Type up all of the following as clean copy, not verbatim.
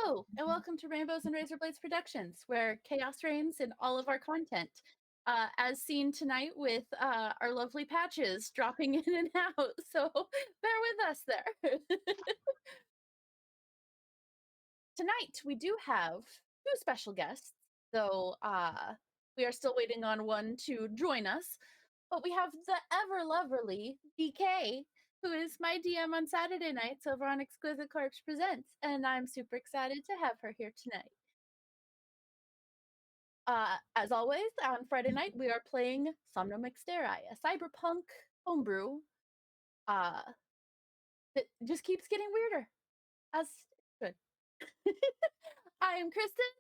Hello, and welcome to Rainbows and Razor Blades Productions, where chaos reigns in all of our content. As seen tonight with our lovely patches dropping in and out, so bear with us there. Tonight, we do have two special guests, though we are still waiting on one to join us. But we have the ever lovely DK, who is my DM on Saturday nights over on Exquisite Corpse Presents, and I'm super excited to have her here tonight. As always, on Friday night, we are playing Somnum, Exterreri, a cyberpunk homebrew uh, that just keeps getting weirder, as it should. I am Kristen.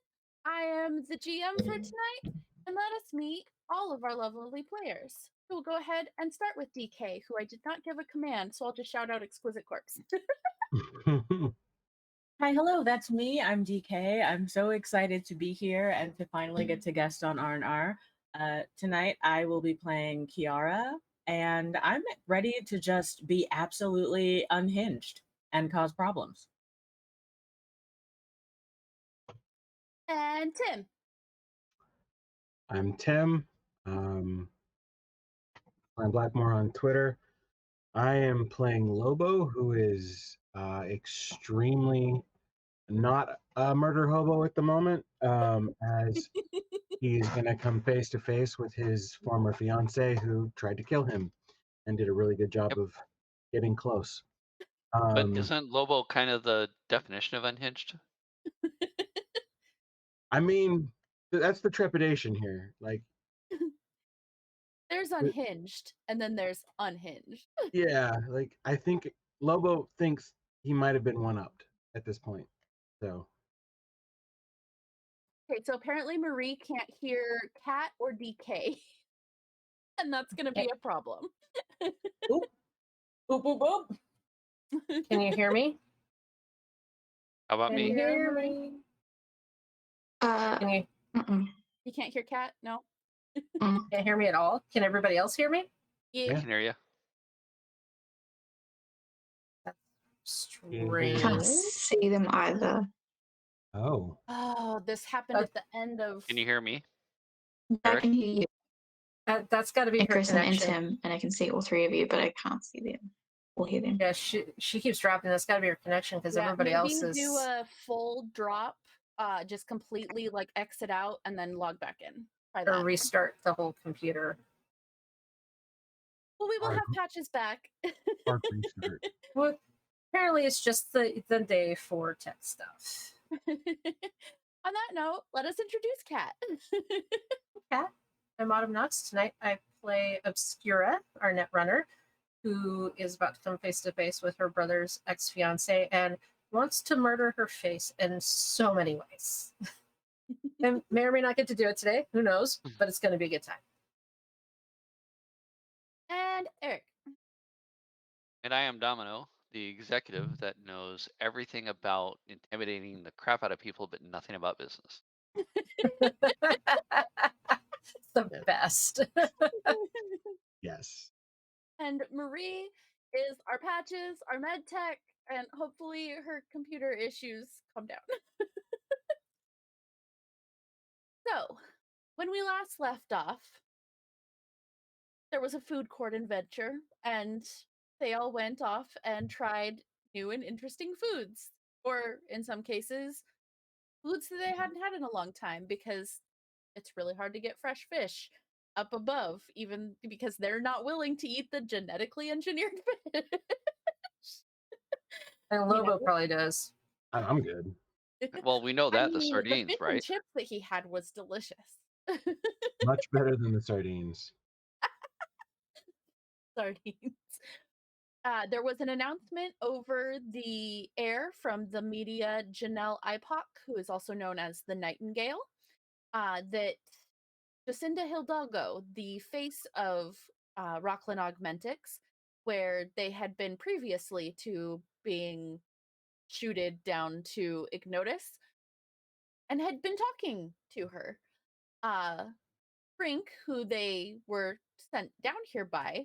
I am the GM for tonight, and let us meet all of our lovely players. So we'll go ahead and start with DK, who I did not give a command, so I'll just shout out Exquisite Corpse. Hi, hello, that's me. I'm DK. I'm so excited to be here and to finally get to guest on R&R. Tonight, I will be playing Kiara, and I'm ready to just be absolutely unhinged and cause problems. And Tim. I'm Tim. I'm Blackmore on Twitter. I am playing Lobo, who is extremely not a murder hobo at the moment, as he's going to come face to face with his former fiance who tried to kill him and did a really good job of getting close. But isn't Lobo kind of the definition of unhinged? I mean, that's the trepidation here. Like, There's unhinged, and then there's unhinged. yeah, like I think Lobo thinks he might have been one-upped at this point. So Okay, so apparently Marie can't hear Cat or DK, and that's going to be a problem. Oop, oop, oop, oop. Can you hear me? How about Can me? you hear me? Can you? You can't hear Cat? No? Can't hear me at all? Can everybody else hear me? I can hear you. That's strange. Can't see them either. Oh. Oh, this happened at the end of... Can you hear me? I can hear you. That's got to be And her Kristen and connection. Tim, and I can see all three of you, but I can't see them or hear them. Yeah, she keeps dropping. That's got to be her connection because everybody else is. do a full drop, just completely like exit out and then log back in. Try Or that. restart the whole computer. Well, we will have patches back. Well, apparently it's just the day for tech stuff. On that note, let us introduce Kat. Kat, I'm Autumn Knox. Tonight I play Obscura, our netrunner, who is about to come face to face with her brother's ex-fiance and wants to murder her face in so many ways. And may or may not get to do it today. Who knows? But it's going to be a good time. And Eric. And I am Domino, the executive that knows everything about intimidating the crap out of people, but nothing about business. The best. Yes. And Marie is our patches, our med tech, and hopefully her computer issues calm down. So, when we last left off, there was a food court adventure, and they all went off and tried new and interesting foods. Or, in some cases, foods that they hadn't had in a long time, because it's really hard to get fresh fish up above, even because they're not willing to eat the genetically engineered fish. And Lobo probably does. I'm good. Well, we know that, the the sardines, fish right? and chips that he had was delicious. Much better than the sardines. Sardines. There was an announcement over the air from the media Janelle Ipoc, who is also known as the Nightingale, that Jacinda Hidalgo, the face of Rockland Augmentics, where they had been previously to being shooted down to Ignotus, and had been talking to her. Frink, who they were sent down here by,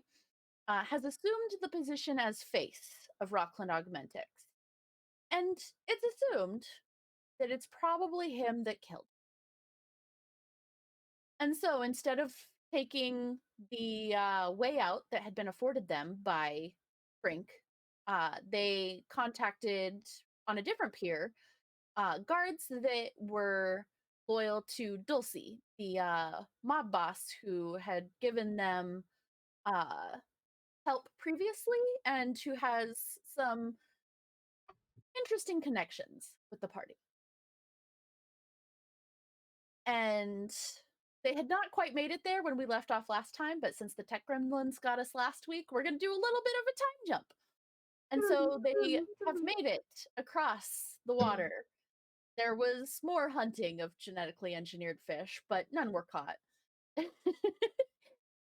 has assumed the position as face of Rockland Augmentics. And it's assumed that it's probably him that killed. And so instead of taking the way out that had been afforded them by Frink, they contacted on a different pier guards that were loyal to Dulcie, the mob boss who had given them uh, help previously and who has some interesting connections with the party. And they had not quite made it there when we left off last time, but since the tech gremlins got us last week, we're going to do a little bit of a time jump. And so they have made it across the water. There was more hunting of genetically engineered fish, but none were caught.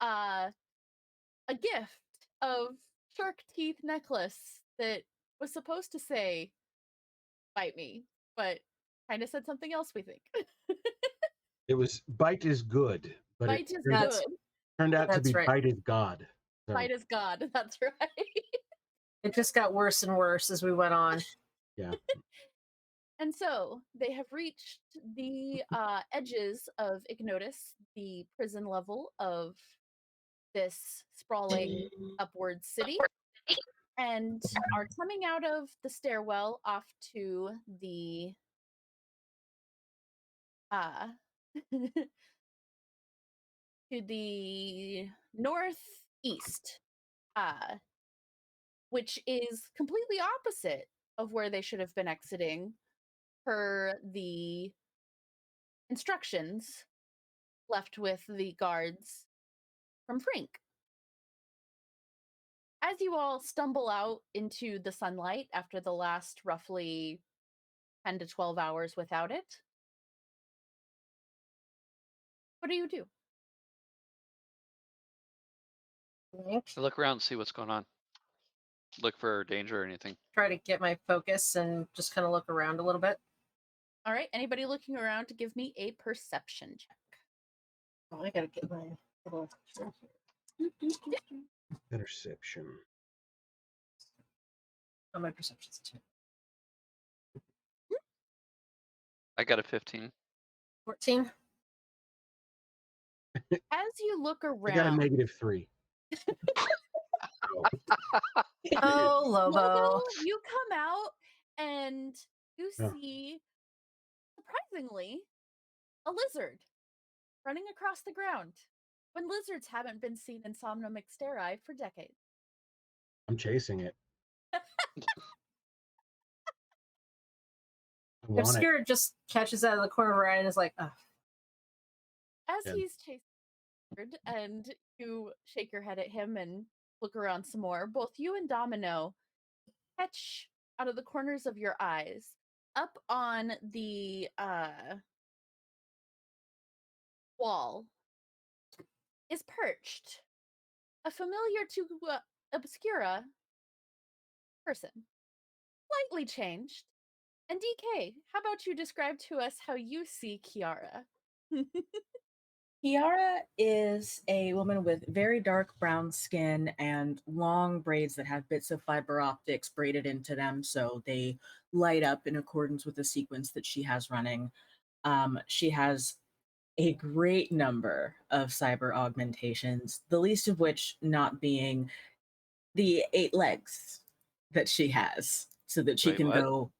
A gift of shark teeth necklace that was supposed to say bite me, but kind of said something else, we think. It was bite is good, but Bite is That's- good. turned out to That's be right. bite is God. So, Bite is God. That's right. It just got worse and worse as we went on. yeah. And so they have reached the edges of Ignotus, the prison level of this sprawling upward city, and are coming out of the stairwell off to the uh to the northeast, which is completely opposite of where they should have been exiting per the instructions left with the guards from Frink. As you all stumble out into the sunlight after the last roughly 10 to 12 hours without it, what do you do? I look around and see what's going on. Look for danger or anything. Try to get my focus and just kind of look around a little bit. All right, anybody looking around to give me a perception check? Oh, I gotta get my little. Interception. Oh, my perception's 2. I got a 15. 14. As you look I got a around, -3. Oh, Lobo, Lobo. you come out and you Yeah. see, surprisingly, a lizard running across the ground when lizards haven't been seen in Somnum Exterreri for decades. I'm chasing it. I want it. Obscura just catches out of the corner of her eye and is like, oh. As Yeah. he's chasing and you shake your head at him and look around some more, both you and Domino catch out of the corners of your eyes up on the wall is perched a familiar to Obscura person, slightly changed. And DK, how about you describe to us how you see Kiara? Kiara is a woman with very dark brown skin and long braids that have bits of fiber optics braided into them so they light up in accordance with the sequence that she has running. She has a great number of cyber augmentations, the least of which not being the 8 legs that she has so that she Wait, can what? go.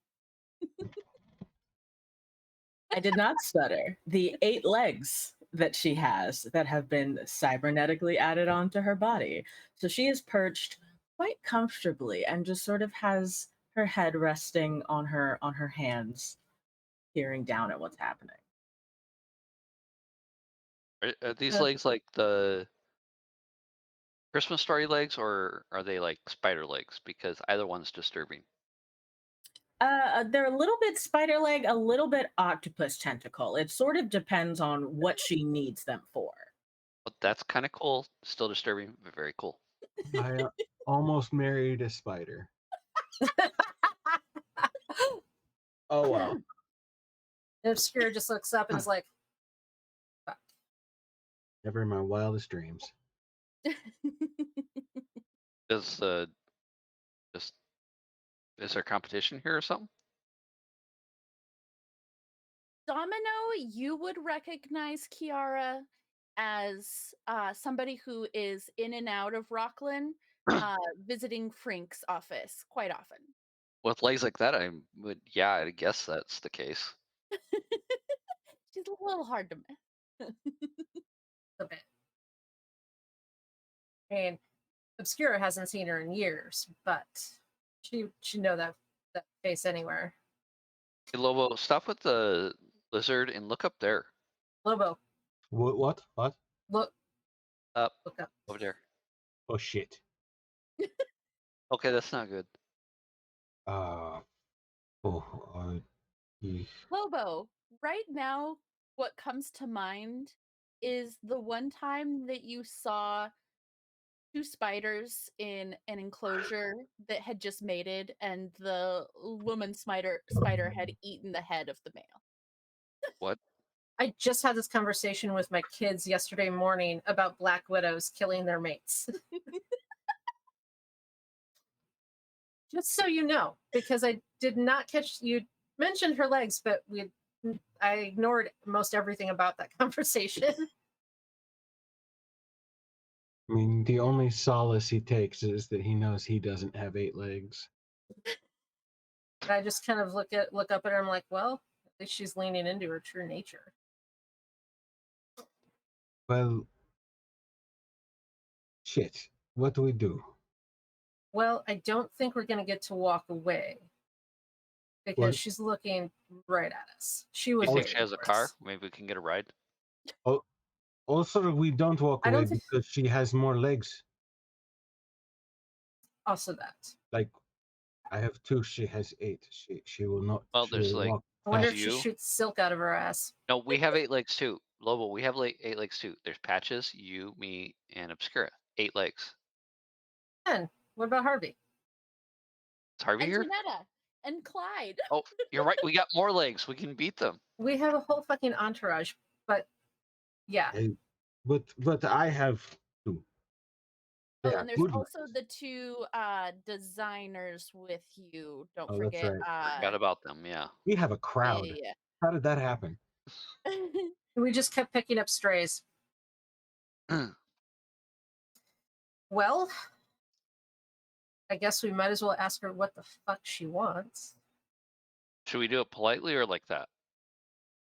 I did not stutter. The 8 legs that she has that have been cybernetically added onto her body. So she is perched quite comfortably and just sort of has her head resting on her hands, peering down at what's happening. Are these Uh, legs like the Christmas story legs, or are they like spider legs? Because either one's disturbing. They're a little bit spider leg, a little bit octopus tentacle. It sort of depends on what she needs them for. Well, that's kind of cool. Still disturbing, but very cool. I almost married a spider. Oh well. And Obscura just looks up and is like, fuck. Never in my wildest dreams. Is just is there competition here or something? Domino, you would recognize Kiara as somebody who is in and out of Rockland, visiting Frink's office quite often. With legs like that, I guess that's the case. She's a little hard to miss. A bit. And Obscura hasn't seen her in years, but she know that face anywhere. Hey, Lobo, stop with the lizard and look up there. Lobo, What? look Up, up. over there. Oh shit. Okay, that's not good. Uh. Oh. Eesh. Lobo, right now, what comes to mind is the one time that you saw two spiders in an enclosure that had just mated, and the woman spider had eaten the head of the male. What? I just had this conversation with my kids yesterday morning about black widows killing their mates. Just so you know, because I did not catch you mentioned her legs, but I ignored most everything about that conversation. I mean, the only solace he takes is that he knows he doesn't have 8 legs. I just kind of look up at her. I'm like, well, at least she's leaning into her true nature. Well, shit. What do we do? Well, I don't think we're gonna get to walk away because What? she's looking right at us. She would You think wait she has a for car? us. Maybe we can get a ride. Also, we don't walk I away don't think- because she has more legs. Also, that. Like, I have 2. She has 8. She will not. Well, she there's will like walk I wonder past if she you. shoots silk out of her ass. No, we have 8 legs too. Lobo, we have like 8 legs too. There's Patches, you, me, and Obscura. 8 legs. And what about Harvey? Is Harvey And here? Janetta and Clyde. Oh, you're right. We got more legs. We can beat them. We have a whole fucking entourage, but yeah. Hey, but I have 2. They Oh, are and there's good also legs. the two designers with you. Don't Oh, that's forget. right. Forgot about them. Yeah. We have a Yeah, crowd. yeah, How did that happen? yeah. We just kept picking up strays. Well, I guess we might as well ask her what the fuck she wants. Should we do it politely or like that?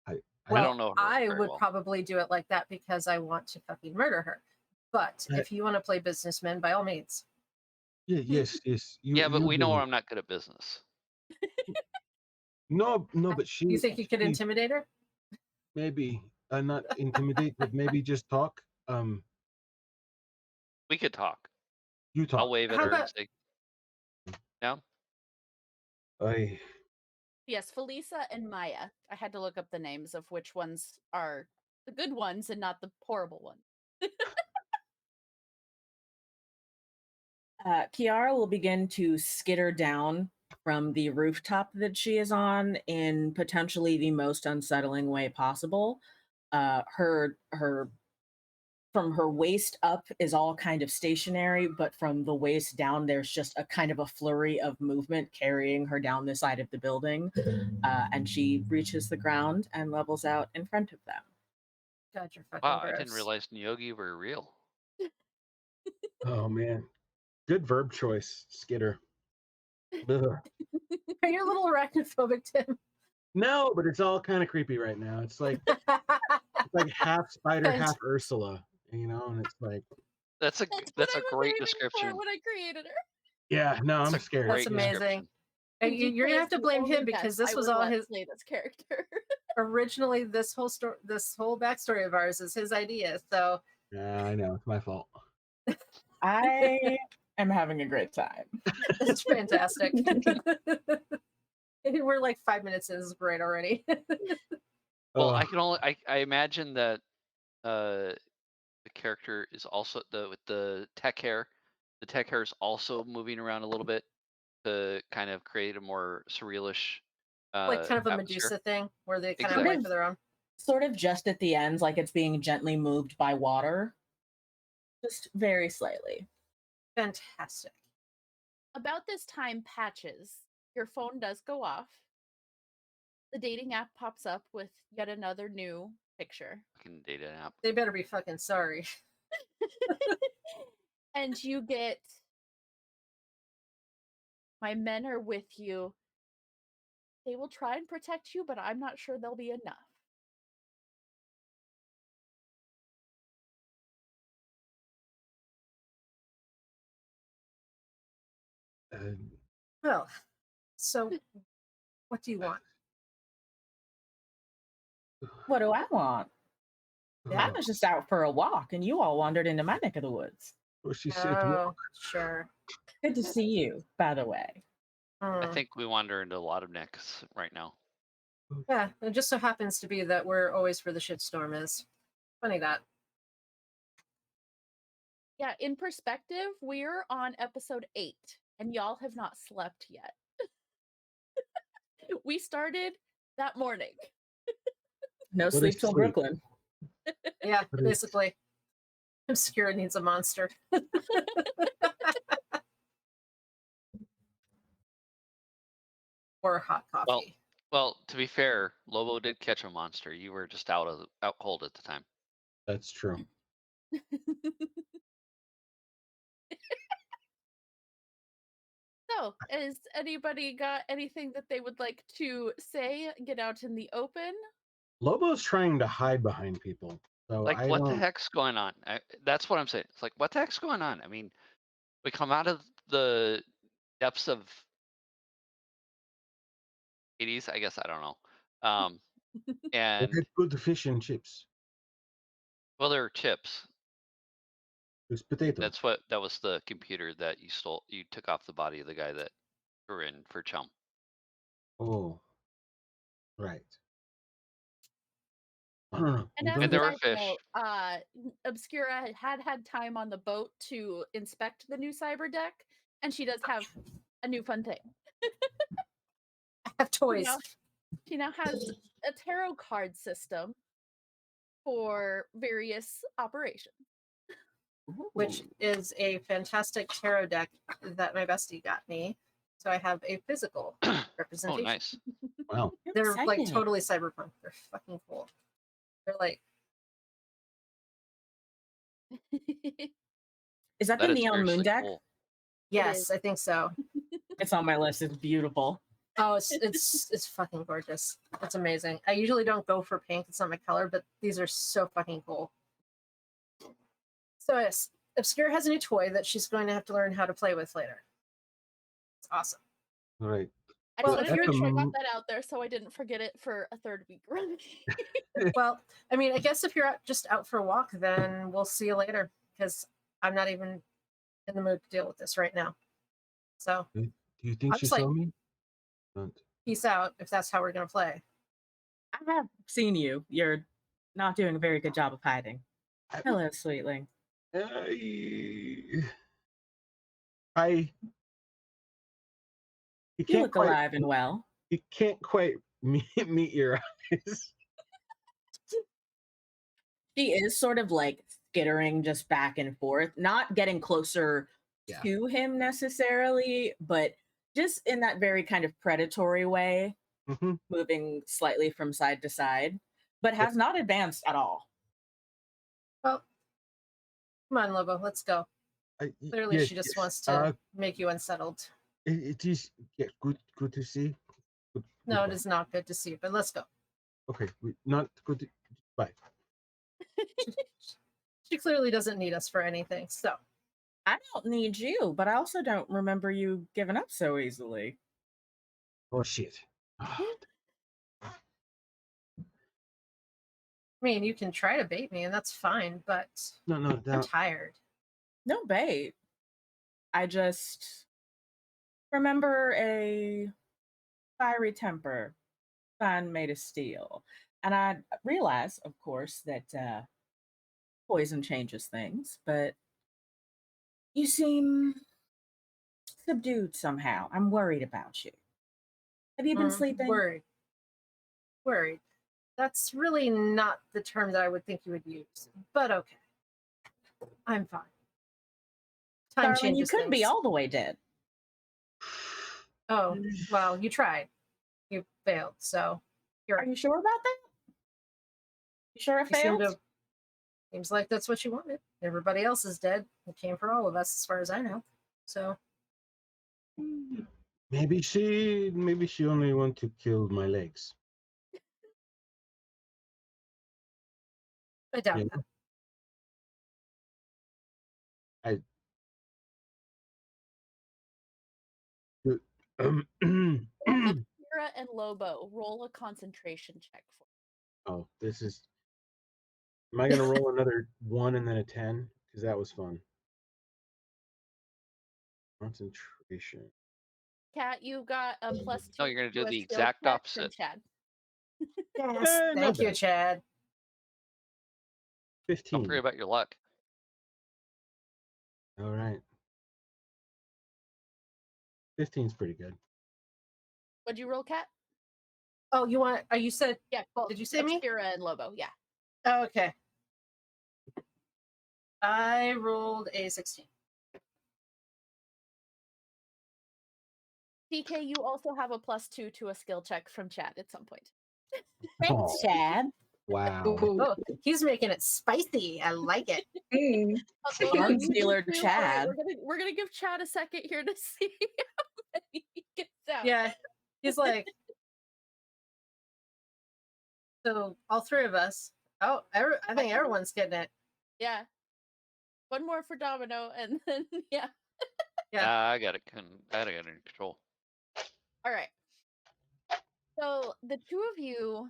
I I Well, don't know her I very would well. probably do it like that because I want to fucking murder her. But Uh, if you want to play businessman, by all means. yes. Yeah, but You we do know it. I'm not good at business. No, but You think you could she intimidate her? maybe not intimidate, but maybe just talk. We could talk. You I'll talk. wave at How her and about say, "Down." I Yes, Felisa and Maya. I had to look up the names of which ones are the good ones and not the horrible ones. Kiara will begin to skitter down from the rooftop that she is on in potentially the most unsettling way possible. Her from her waist up is all kind of stationary, but from the waist down, there's just a kind of a flurry of movement carrying her down the side of the building, and she reaches the ground and levels out in front of them. God, you're fucking Wow, I gross. didn't realize Nyogi were real. oh man, good verb choice, Skitter. Ugh. Are you a little arachnophobic, Tim? No, but it's all kind of creepy right now. It's like half spider, half Ursula, and it's like That's a That's what that's I a was great aiming description. for when I created her. yeah. No, I'm That's a scared. That's great amazing. description. And you're gonna have to blame him because this was all his play this character. originally. This whole story, this whole backstory of ours is his idea. So Yeah, I know it's my fault. I am having a great time. it's fantastic. We're like 5 minutes in. This is great already. Well, Ugh. I can only I imagine that the character is also with the tech hair. The tech hair is also moving around a little bit to kind of create a more surrealish Like kind of a atmosphere. Medusa thing where they kind of Exactly. life of their own. Sort of just at the ends, like it's being gently moved by water, just very slightly. Fantastic. About this time, Patches, your phone does go off. the dating app pops up with yet another new picture. Fucking data app. They better be fucking sorry. And you get, my men are with you. They will try and protect you, but I'm not sure they'll be enough. Well, so what do you want? What do I want? I Yeah. was just out for a walk, and you all wandered into my neck of the woods. Well, she said, Oh, sure. Good to see you, by the way. I Hmm. think we wander into a lot of necks right now. Yeah, it just so happens to be that we're always where the shitstorm is. Funny that. Yeah, in perspective, we're on episode 8, and y'all have not slept yet. We started that morning. No What is sleep till sleep? Brooklyn. Yeah, What is- basically. Obscura needs a monster. Or hot coffee. Well, to be fair, Lobo did catch a monster. You were just out cold at the time. That's true. So, has anybody got anything that they would like to say, get out in the open? Lobo's trying to hide behind people. So Like, I what the don't. heck's going on? That's what I'm saying. It's like, what the heck's going on? I mean, we come out of the depths of Hades, I guess. I don't know. I And had good fish and chips. well, there are chips. There's potatoes. That was the computer that you stole. You took off the body of the guy that threw in for chum. Oh, right. I don't know. And You as don't a And there get- were side fish. note, Obscura had time on the boat to inspect the new cyber deck, and she does have a new fun thing. I have toys. She now has a tarot card system for various operations. Which Ooh. is a fantastic tarot deck that my bestie got me. So I have a physical Oh, representation. nice. Wow. They're like Exciting. totally cyberpunk. They're fucking cool. They're like, Is that That the is Neon Moon seriously deck? cool. yes, I think so. It's on my list. It's beautiful. Oh, it's fucking gorgeous. It's amazing. I usually don't go for pink. It's not my color, but these are so fucking cool. So yes, Obscura has a new toy that she's going to have to learn how to play with later. It's awesome. All right. I Well, just if wanted to you're- make sure I got that out there so I didn't forget it for a third week running. Well, I mean, I guess if you're just out for a walk, then we'll see you later because I'm not even in the mood to deal with this right now. So Do you think I'm she just like- saw me? Don't. peace out if that's how we're going to play. I have seen you. You're not doing a very good job of hiding. I- Hello, sweetling. I. You You can't look quite. alive and well. You can't quite meet your eyes. She is sort of like skittering just back and forth, not getting closer Yeah. to him necessarily, but just in that very kind of predatory way, Mhm. moving slightly from side to side, but has not advanced at all. Well, come on, Lobo, let's go. Clearly, Yes, she just yes. wants to make you unsettled. It is good to see. No, it Goodbye. is not good to see, but let's go. Okay, not good. Bye. She clearly doesn't need us for anything. So I don't need you, but I also don't remember you giving up so easily. Oh shit. I mean, you can try to bait me, and that's fine, but No, I'm no. tired. No bait. I just remember a fiery temper, fine made of steel. And I realize, of course, that poison changes things, but you seem subdued somehow. I'm worried about you. Have you been sleeping? Worried. That's really not the term that I would think you would use, but okay. I'm fine. Time Darling, you changes could be things. all the way dead. Oh, well, you tried. You failed, so Are you sure about that? You sure I You seem failed? to. Seems like that's what you wanted. Everybody else is dead. It came for all of us, as far as I know. So Maybe she only want to kill my legs. I doubt You that. know? Both Obscura and Lobo, roll a concentration check for Oh, this is. Am I gonna roll another 1 and then a 10? Because that was fun. Concentration. Cat. You got a +2 No, you're gonna do to a the skill exact check from opposite. Chad. Yes, not thank you, bad. Chad. 15. Don't forget about your luck. All right. 15's pretty good. What'd you roll, Cat? Oh, you want? You said? Yeah, both. Did you say me? Obscura and Lobo, yeah. Oh, okay. I rolled a 16. DK, you also have a +2 to a skill check from Chad at some point. Thanks, Oh, Chad. wow. Ooh. Oh, he's making it spicy. I like it. Mm. Lobo, Arm you do stealer too? All Chad. we're gonna give Chad a second here to see how many he gets out. Yeah, he's like. So all three of us. Oh, I think everyone's getting it. Yeah. One more for Domino, and then yeah. Yeah. I got it. I got it under control. All right. So the two of you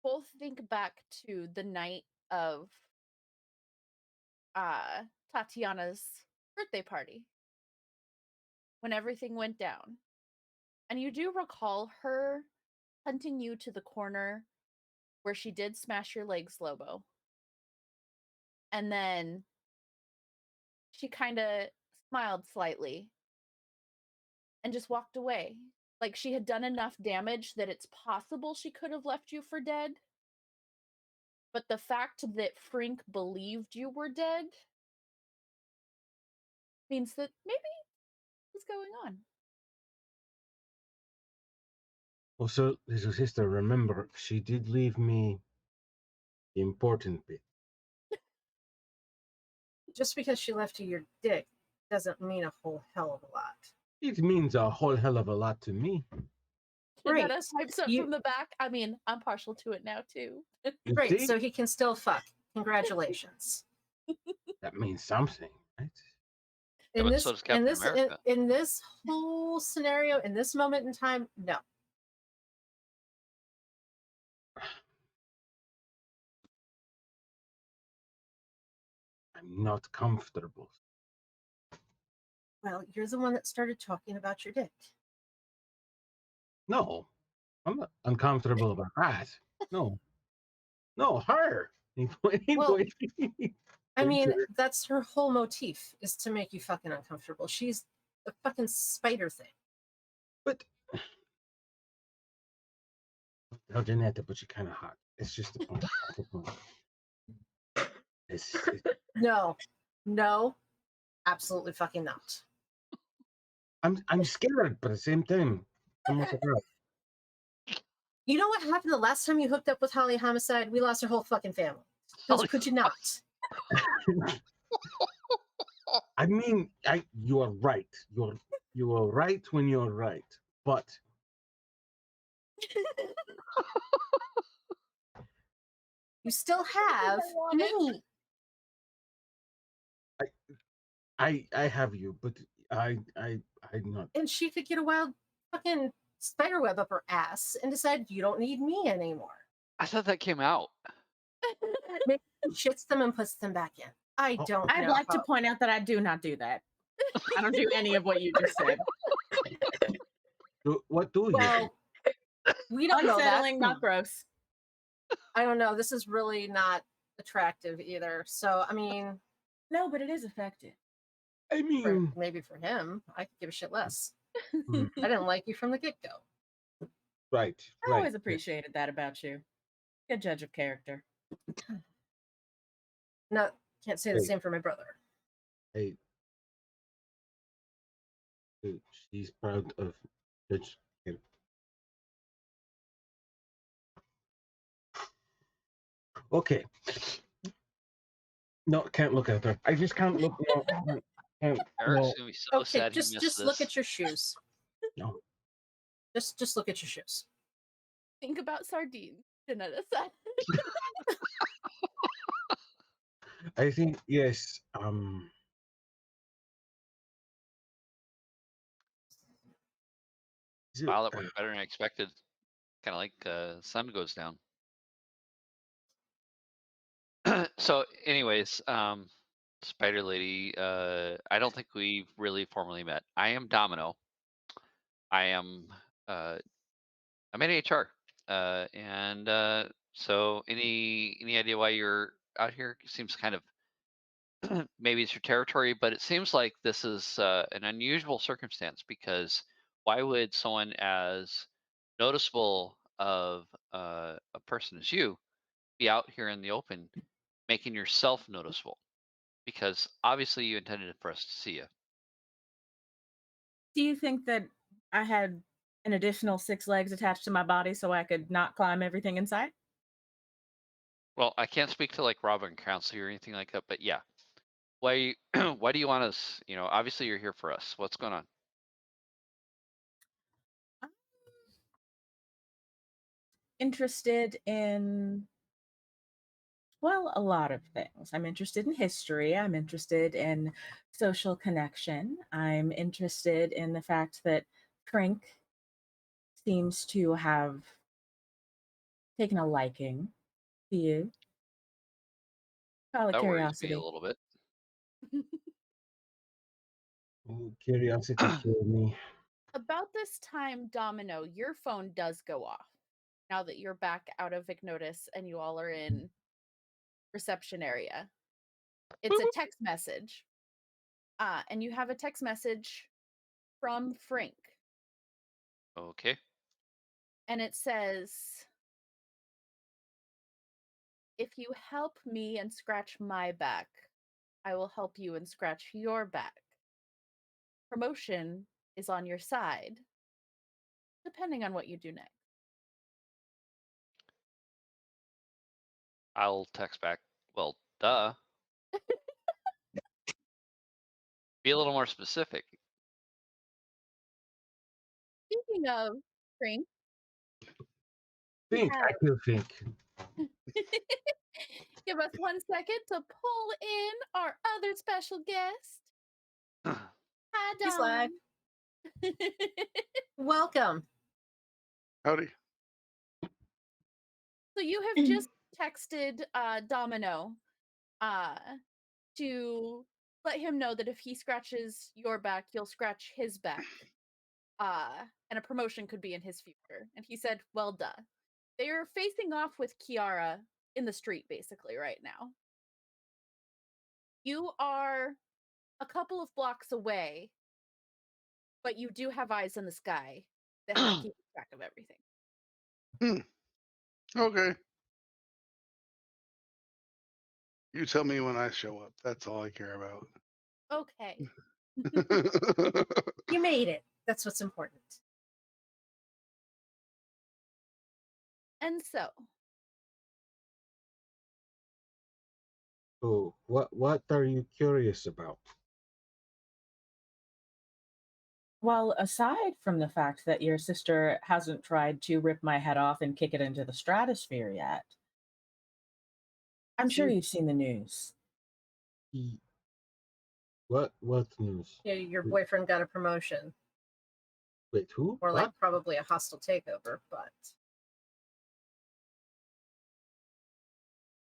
both think back to the night of Tatiana's birthday party when everything went down. And you do recall her hunting you to the corner where she did smash your legs, Lobo. And then she kind of smiled slightly and just walked away. Like she had done enough damage that it's possible she could have left you for dead. But the fact that Frink believed you were dead means that maybe what's going on. Also, little sister, remember, she did leave me the important bit. Just because she left you your dick doesn't mean a whole hell of a lot. It means a whole hell of a lot to me. Janetta Right. types up You- from the back. I mean, I'm partial to it now too. You Great. see? So he can still fuck. Congratulations. That means something, right? Yeah, In but this, so does in Captain this, America. in this whole scenario, in this moment in time, no. I'm not comfortable. Well, you're the one that started talking about your dick. No, I'm not uncomfortable about that. No, no, her. Well, I Pretty mean, sure. that's her whole motif is to make you fucking uncomfortable. She's a fucking spider thing. But no, Janetta, but you're kind of hot. It's just the point. That's the point. It's, No, absolutely fucking not. I'm scared, but at the same time, I'm also proud. You know what happened the last time you hooked up with Holly Homicide? We lost her whole fucking family. So Holy could you not? I mean, you are right. You are right when you're right, but You still have me. I have you, but I'm not. And she could get a wild fucking spider web up her ass and decide you don't need me anymore. I thought that came out. Maybe she shits them and puts them back in. I Oh, don't I'd know. like to point out that I do not do that. I don't do any of what you just said. What do you? Well, we don't know that. Unsettling, not gross. I don't know. This is really not attractive either. So, I mean, No, but it is effective. I mean, maybe for him, I could give a shit less. hmm, I didn't like you from the get go. right, I right. always appreciated that about you. Good judge of character. No, can't say the Hey. same for my brother. Hey, dude, she's proud of Bitch. Okay. No, can't look at her. I just can't look. No, can't. Eric's No, gonna be so Okay, sad he missed just this. look at your shoes. no. Just look at your shoes. Think about sardines, Janetta said. I think yes. Is it, Wow, that went better than I expected. Kind of like sun goes down. So, anyways, Spider Lady, I don't think we've really formally met. I am Domino. I am I'm in HR. And so any idea why you're out here? Seems kind of maybe it's your territory, but it seems like this is an unusual circumstance because why would someone as noticeable of a person as you be out here in the open making yourself noticeable? Because obviously you intended for us to see you. Do you think that I had an additional 6 legs attached to my body so I could not climb everything inside? Well, I can't speak to like Robin Council or anything like that, but yeah. Why why do you want us, obviously you're here for us. What's going on? I'm interested in, well, a lot of things. I'm interested in history. I'm interested in social connection. I'm interested in the fact that Trink seems to have taken a liking to you. Call it That worries me a curiosity. little bit. curiosity killed me. About this time, Domino, your phone does go off. Now that you're back out of Ignotus and you all are in reception area. It's a text message. And you have a text message from Frank. Okay. And it says, if you help me and scratch my back, I will help you and scratch your back. Promotion is on your side, depending on what you do next. I'll text back. Well, duh. Be a little more specific. Speaking of Frank, Think. I do think. give us 1 second to pull in our other special guest. Hi, He's live. Dom. Welcome. Howdy. So you have just texted Domino to let him know that if he scratches your back, you'll scratch his back. And a promotion could be in his future. And he said, well, duh. They are facing off with Kiara in the street, basically, right now. You are a couple of blocks away, but you do have eyes in the sky that have keep track of everything. Okay. You tell me when I show up. That's all I care about. Okay. You made it. That's what's important. And so, Oh, what are you curious about? Well, aside from the fact that your sister hasn't tried to rip my head off and kick it into the stratosphere yet, I'm sure She- you've seen the news. What news? Yeah, your boyfriend got a promotion, Wait, who? or like What? probably a hostile takeover. But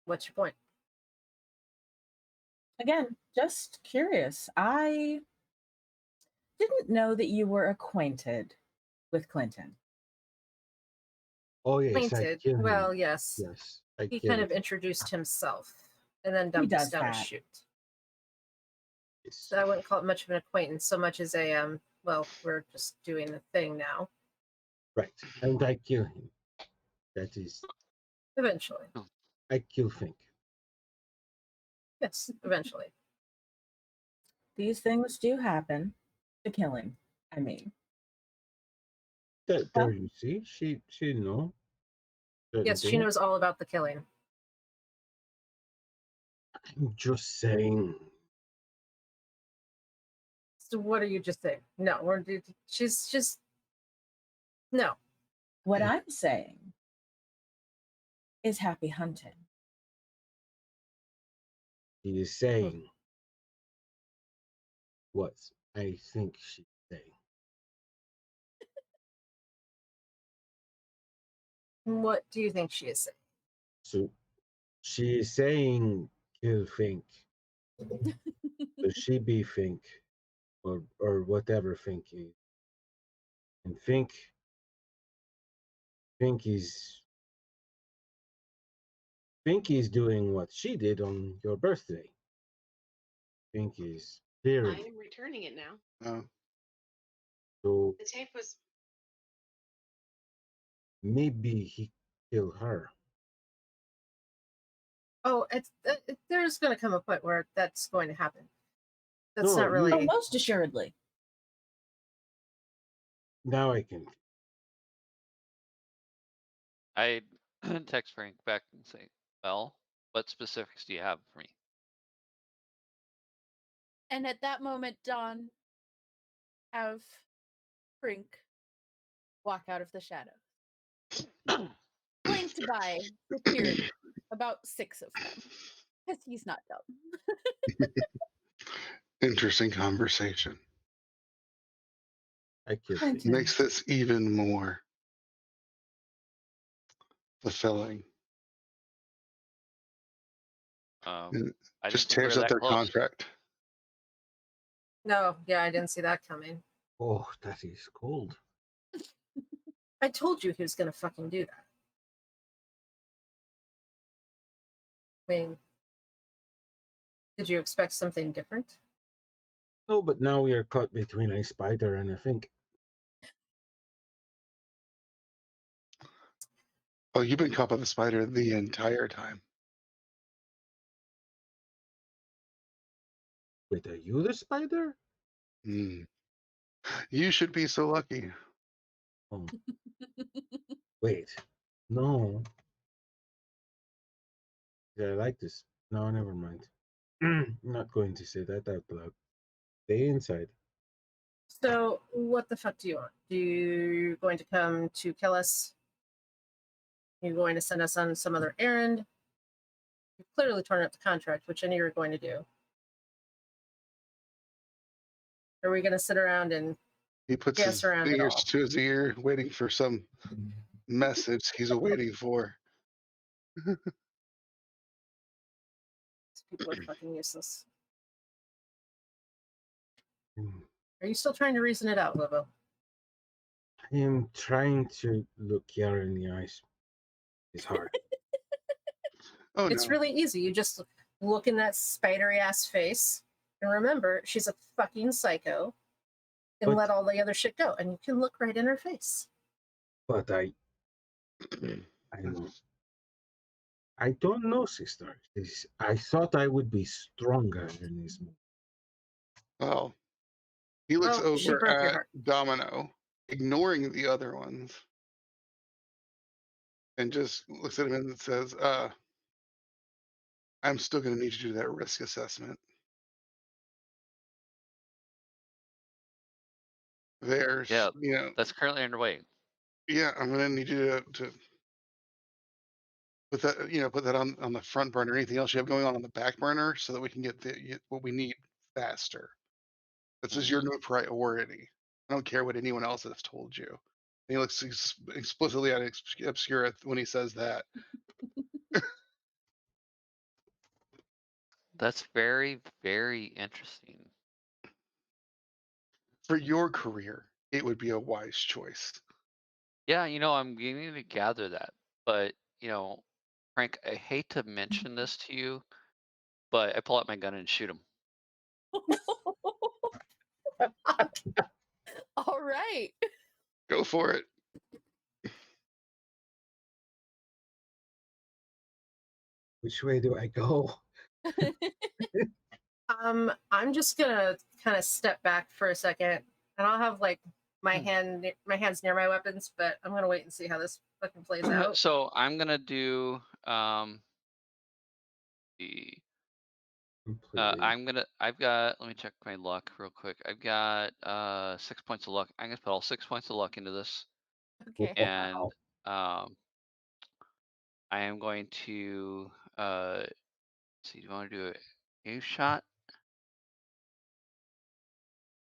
what's your point? Again, just curious. I didn't know that you were acquainted with Clinton. Oh yes, I Acquainted. killed him. Well, yes. Yes, I He killed kind of him. introduced himself and then He dumped us does down a that. chute. Yes. So I wouldn't call it much of an acquaintance so much as a well, we're just doing the thing now. Right, and I kill him. That is, Eventually. I kill Fink. Yes, eventually. These things do happen. The killing, I mean. There Well, you see, she know. certain Yes, she things. knows all about the killing. I'm just saying. So what are you just saying? No, she's just no. What I'm saying is happy hunting. She is saying what I think she's saying. What do you think she is saying? So she is saying kill Fink. So she be Fink, or whatever Fink is. And Fink is doing what she did on your birthday. Fink is I clearing. am returning it now. Oh, So The tape was. maybe he killed her. Oh, there's going to come a point where that's going to happen. That's No, not Oh, really. most assuredly. Now I can. I text Frank back and say, well, what specifics do you have for me? And at that moment, Dawn, have Frink walk out of the shadows, flanked by security, about 6 of them, because he's not dumb. interesting conversation. I killed Thank Fink. you. Makes this even more fulfilling. And I just didn't think we tears were up that their close. contract. No, yeah, I didn't see that coming. Oh, that is cold. I told you he was going to fucking do that. I mean, did you expect something different? No, but now we are caught between a spider and a Fink. Oh, you've been caught by the spider the entire time. Wait, are you the spider? Hmm. You should be so lucky. Oh, wait. No. Yeah, I like this. No, never mind. I'm not going to say that out loud. Stay inside. So, what the fuck do you want? You going to come to kill us? You're going to send us on some other errand? You've clearly torn up the contract, which I knew you were going to do. Are we going to sit around and He puts dance his around it fingers all? to his ear, waiting for some message he's waiting for. These people are fucking useless. Mm. Are you still trying to reason it out, Lobo? I am trying to look Kiara in the eyes. It's hard. Oh It's no. really easy. You just look in that spidery ass face and remember she's a fucking psycho and But- let all the other shit go. And you can look right in her face. But I know. I don't know, sister. I thought I would be stronger in this moment. Well, he looks Well, she over broke your at heart. Domino, ignoring the other ones, and just looks at him and says, I'm still going to need you to do that risk assessment. There's, Yeah, that's currently underway. yeah, I'm going to need you to put that, put that on the front burner. Anything else you have going on the back burner, so that we can get what we need faster. This is your new priority. I don't care what anyone else has told you. And he looks explicitly at Obscura when he says that. That's very, very interesting. For your career, it would be a wise choice. Yeah, I'm beginning to gather that. But, Frank, I hate to mention this to you, but I pull out my gun and shoot him. All right. Go for it. Which way do I go? I'm just gonna kind of step back for a second, and I'll have like my hands near my weapons, but I'm gonna wait and see how this fucking plays out. So I'm gonna do completely. I've got, let me check my luck real quick. I've got 6 points of luck. I'm gonna put all 6 points of luck into this. Okay. And I am going to see, do you want to do an aim shot?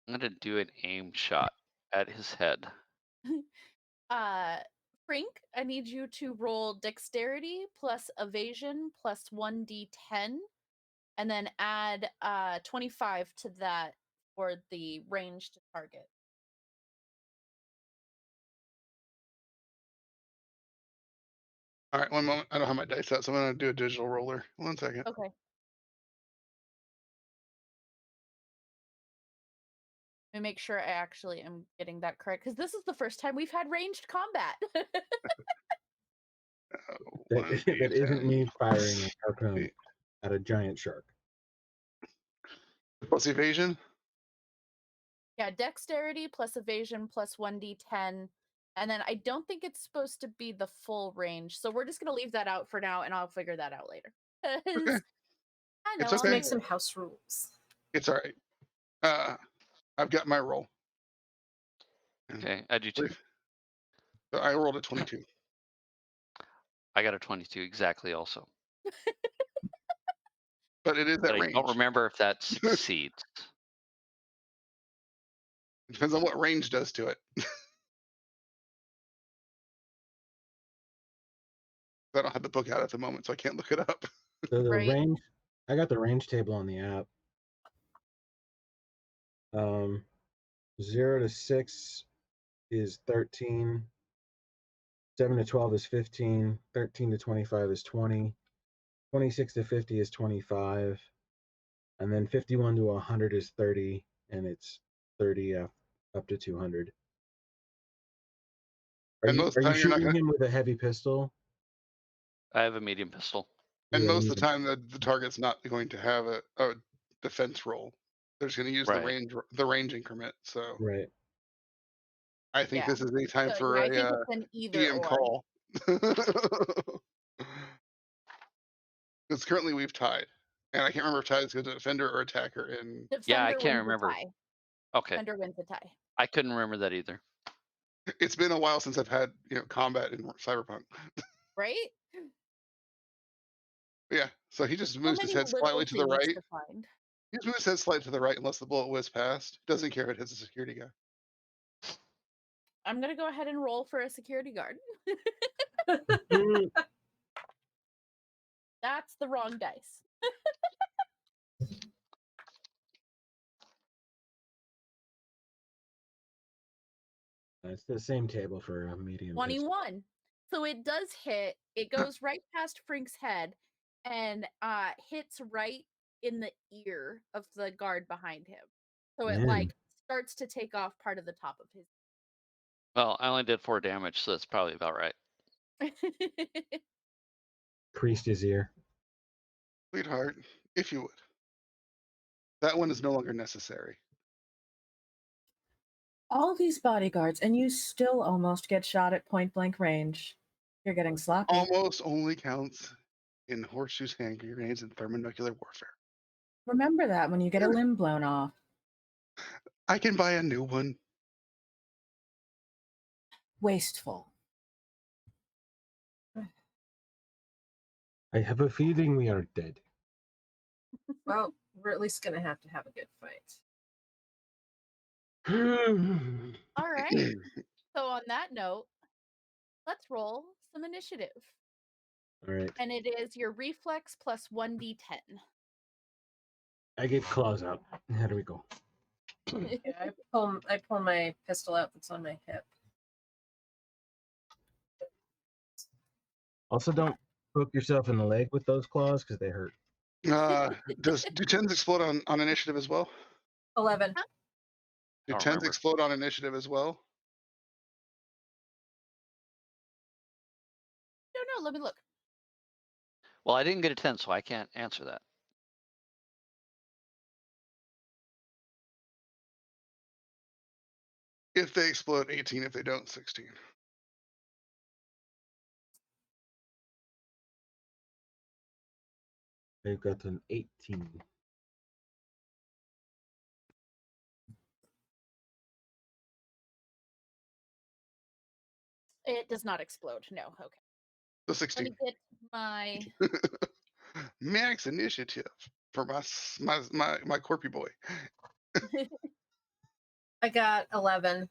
I'm gonna do an aim shot at his head. Frink, I need you to roll dexterity plus evasion plus 1d10 and then add 25 to that for the range to target. All right, one moment. I don't have my dice out, so I'm gonna do a digital roller. 1 second. Okay. Let me make sure I actually am getting that correct because this is the first time we've had ranged combat. That isn't me 1d10 firing a harpoon at a giant shark. plus evasion. Yeah, dexterity plus evasion plus 1d10. And then I don't think it's supposed to be the full range. So we're just going to leave that out for now and I'll figure that out later. 'Cause Okay. I know It's Let's okay. make some house rules. It's all right. I've got my roll. Okay, I do too. So I rolled a 22. I got a 22 exactly also. But it is But at I range. don't remember if that succeeds. It depends on what range does to it. I don't have the book out at the moment, so I can't look it up. So the Right. range, I got the range table on the app. 0 to 6 is 13. 7 to 12 is 15. 13 to 25 is 20. 26 to 50 is 25. And then 51 to 100 is 30. And it's 30 up to 200. Are And you most of the time you're not shooting gonna. him with a heavy pistol? I have a medium pistol. And Yeah, most of the time, the target's not going to have a defense roll. They're just going to use Right. the range increment. So right. I think Yeah. this is a time So, for yeah, I a think it's an either EM or. call. Because currently we've tied, and I can't remember if tied is a defender or attacker. And Yeah, I Defender can't wins the remember. tie. Okay, Defender wins the tie. I couldn't remember that either. it's been a while since I've had combat in Cyberpunk. Right? Yeah, so he just So moves his many head little slightly to the things right. to find. He just moves his head slightly to the right unless the bullet whizzes past. Doesn't care if it hits a security guy. I'm going to go ahead and roll for a security guard. That's the wrong dice. It's the same table for a medium pistol. 21. So it does hit. It goes right past Frink's head and hits right in the ear of the guard behind him. So it Man. like starts to take off part of the top of his. Well, I only did 4 damage, so that's probably about right. Creased his ear. Sweetheart, if you would. That one is no longer necessary. All these bodyguards, and you still almost get shot at point blank range. You're getting sloppy. Almost only counts in horseshoes, hand grenades, and thermonuclear warfare. Remember that when you get a limb blown off. I can buy a new one. Wasteful. I have a feeling we are dead. Well, we're at least going to have a good fight. All right. So on that note, let's roll some initiative. All right. And it is your reflex plus 1d10. I get claws out. How do we go? Yeah, I pull my pistol out that's on my hip. Also, don't poke yourself in the leg with those claws because they hurt. Do 10s explode on initiative as well? 11. Do Don't 10s remember. explode on initiative as well? No, let me look. Well, I didn't get a 10, so I can't answer that. If they explode, 18. If they don't, 16. They've got an 18. It does not explode. No. Okay. So Let 16. me get my. Max initiative for my corpy boy. I got 11.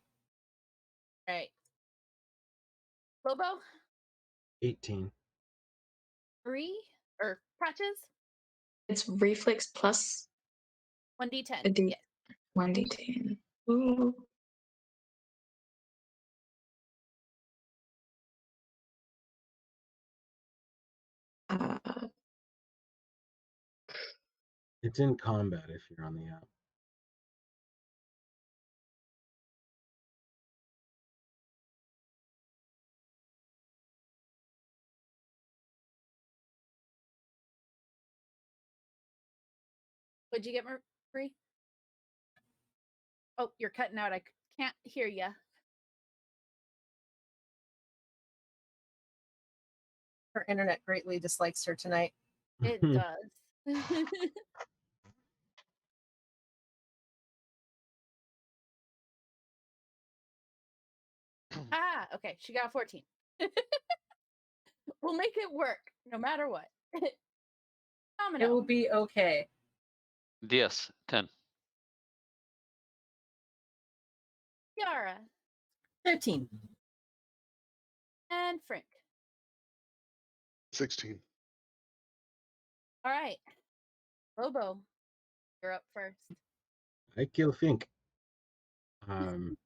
Right. Lobo, 18. 3 or Patches, It's reflex plus 1d10. I do Yes. 1d10. Ooh. Uh, It's in combat if you're on the app. What'd you get, Marie? Oh, you're cutting out. I can't hear you. Her internet greatly dislikes her tonight. It does. Okay. She got a 14. We'll make it work no matter what. It Domino. will be okay. DS 10. Yara. 13. And Frank. 16. All right. Lobo, you're up first. I kill Fink. Um,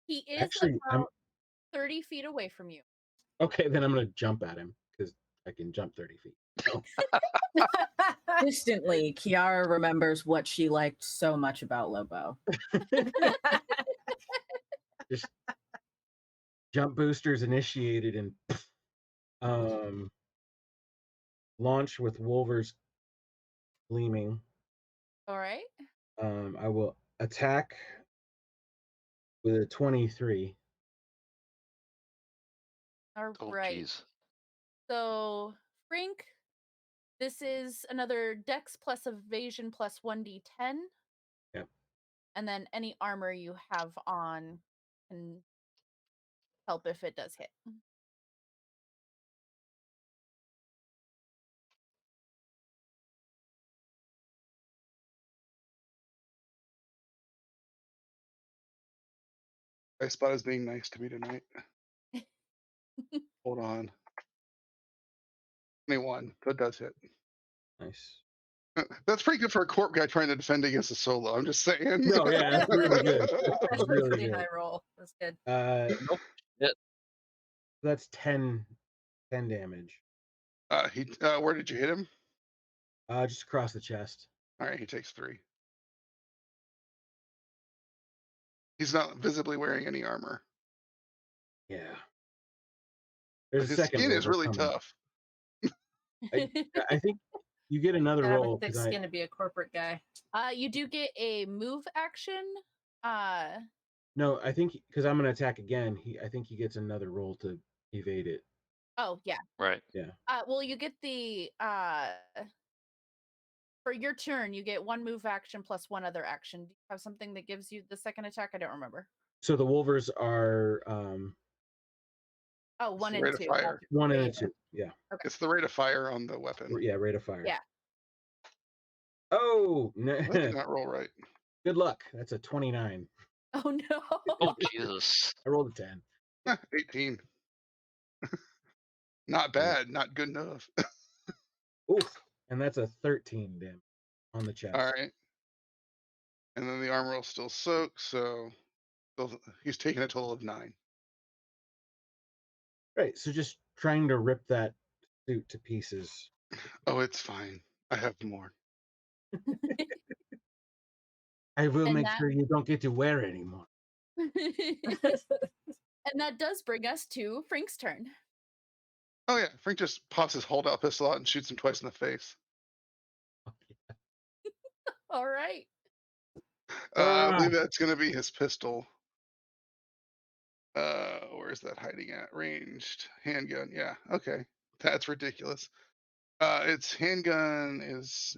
He is actually, I'm about 30 feet away from you. okay. Then I'm gonna jump at him because I can jump 30 feet. So, Instantly, Kiara remembers what she liked so much about Lobo. just jump boosters initiated and launch with Wolver's gleaming. All right. I will attack with a 23. All Oh, right. jeez. So, Frank, this is another dex plus evasion plus 1d10. Yep. And then any armor you have on can help if it does hit. I spot is being nice to me tonight. Hold on. 21. That does hit. Nice. That's pretty good for a corp guy trying to defend against a solo. I'm just saying. No, yeah, that's really good. That's That's a really pretty good. high roll. That's good. Nope. Hit. That's 10 damage. Where did you hit him? Just across the chest. All right, he takes 3. He's not visibly wearing any armor. Yeah. But There's a his second skin is Wolver really coming. tough. I think you get another Gotta have a roll thick because skin to be a corporate guy. You do get a move action. no, I think because I'm gonna attack again. I think he gets another roll to evade it. Oh, yeah. Right. Yeah. Well, you get the for your turn, you get 1 move action plus 1 other action. Do you have something that gives you the second attack? I don't remember. So the Wolvers are Oh, It's 1 the and rate of 2. fire. 1 and a Right. 2. Yeah. Okay. It's the rate of fire on the weapon. Yeah, rate of fire. Yeah. Oh, That did not roll right. good luck. That's a 29. Oh no. Oh, Jesus. I rolled a 10. 18. Not bad. Not good enough. Oof. And that's a 13 damage on the chest. All right. And then the armor will still soak, so he's taking a total of 9. Right. So just trying to rip that suit to pieces. Oh, it's fine. I have more. I will And make that- sure you don't get to wear it anymore. And that does bring us to Frank's turn. Oh yeah, Frank just pops his hold-out pistol out and shoots him twice in the face. All right. I believe that's going to be his pistol. Where's that hiding at? Ranged handgun. Yeah. Okay. That's ridiculous. Its handgun is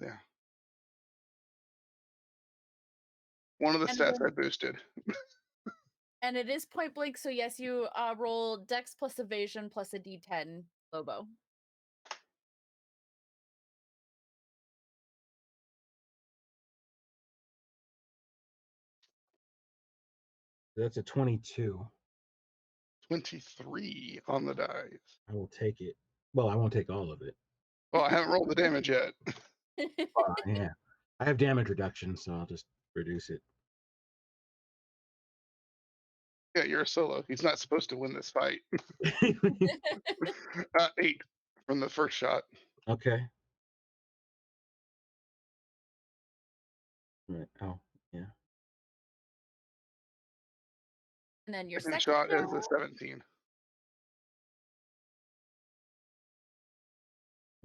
one of the And stats then- I boosted. And it is point blank, so yes, you roll Dex plus evasion plus a D10, Lobo. That's a 22. 23 on the dice. I will take it. Well, I won't take all of it. Well, I haven't rolled the damage yet. Yeah. I have damage reduction, so I'll just reduce it. Yeah, you're a solo. He's not supposed to win this fight. 8 from the first shot. Okay. Right. Oh, yeah. And then your Second second shot is a 17.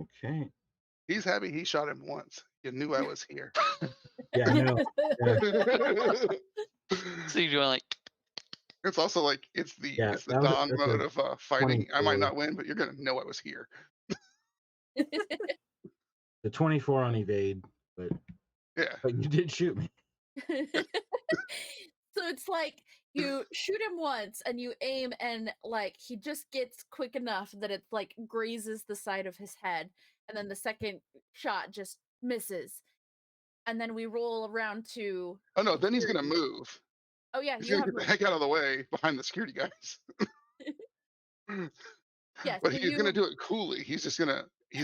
Okay. He's happy he shot him once. You knew I was here. Yeah, I know. Yeah. So you're doing like, It's also like it's the Yeah, it's the that was Don that's mode a of fighting. I might 24. not win, but you're gonna know I was here. The 24 on evade, but Yeah. you did shoot me. So it's like you shoot him once and you aim and like he just gets quick enough that it like grazes the side of his head, and then the second shot just misses. And then we roll around to Oh no, then he's gonna security. move. Oh yeah, He's you gonna have get the heck out of the way behind the security guys. yeah, But so he's gonna you do it coolly. He's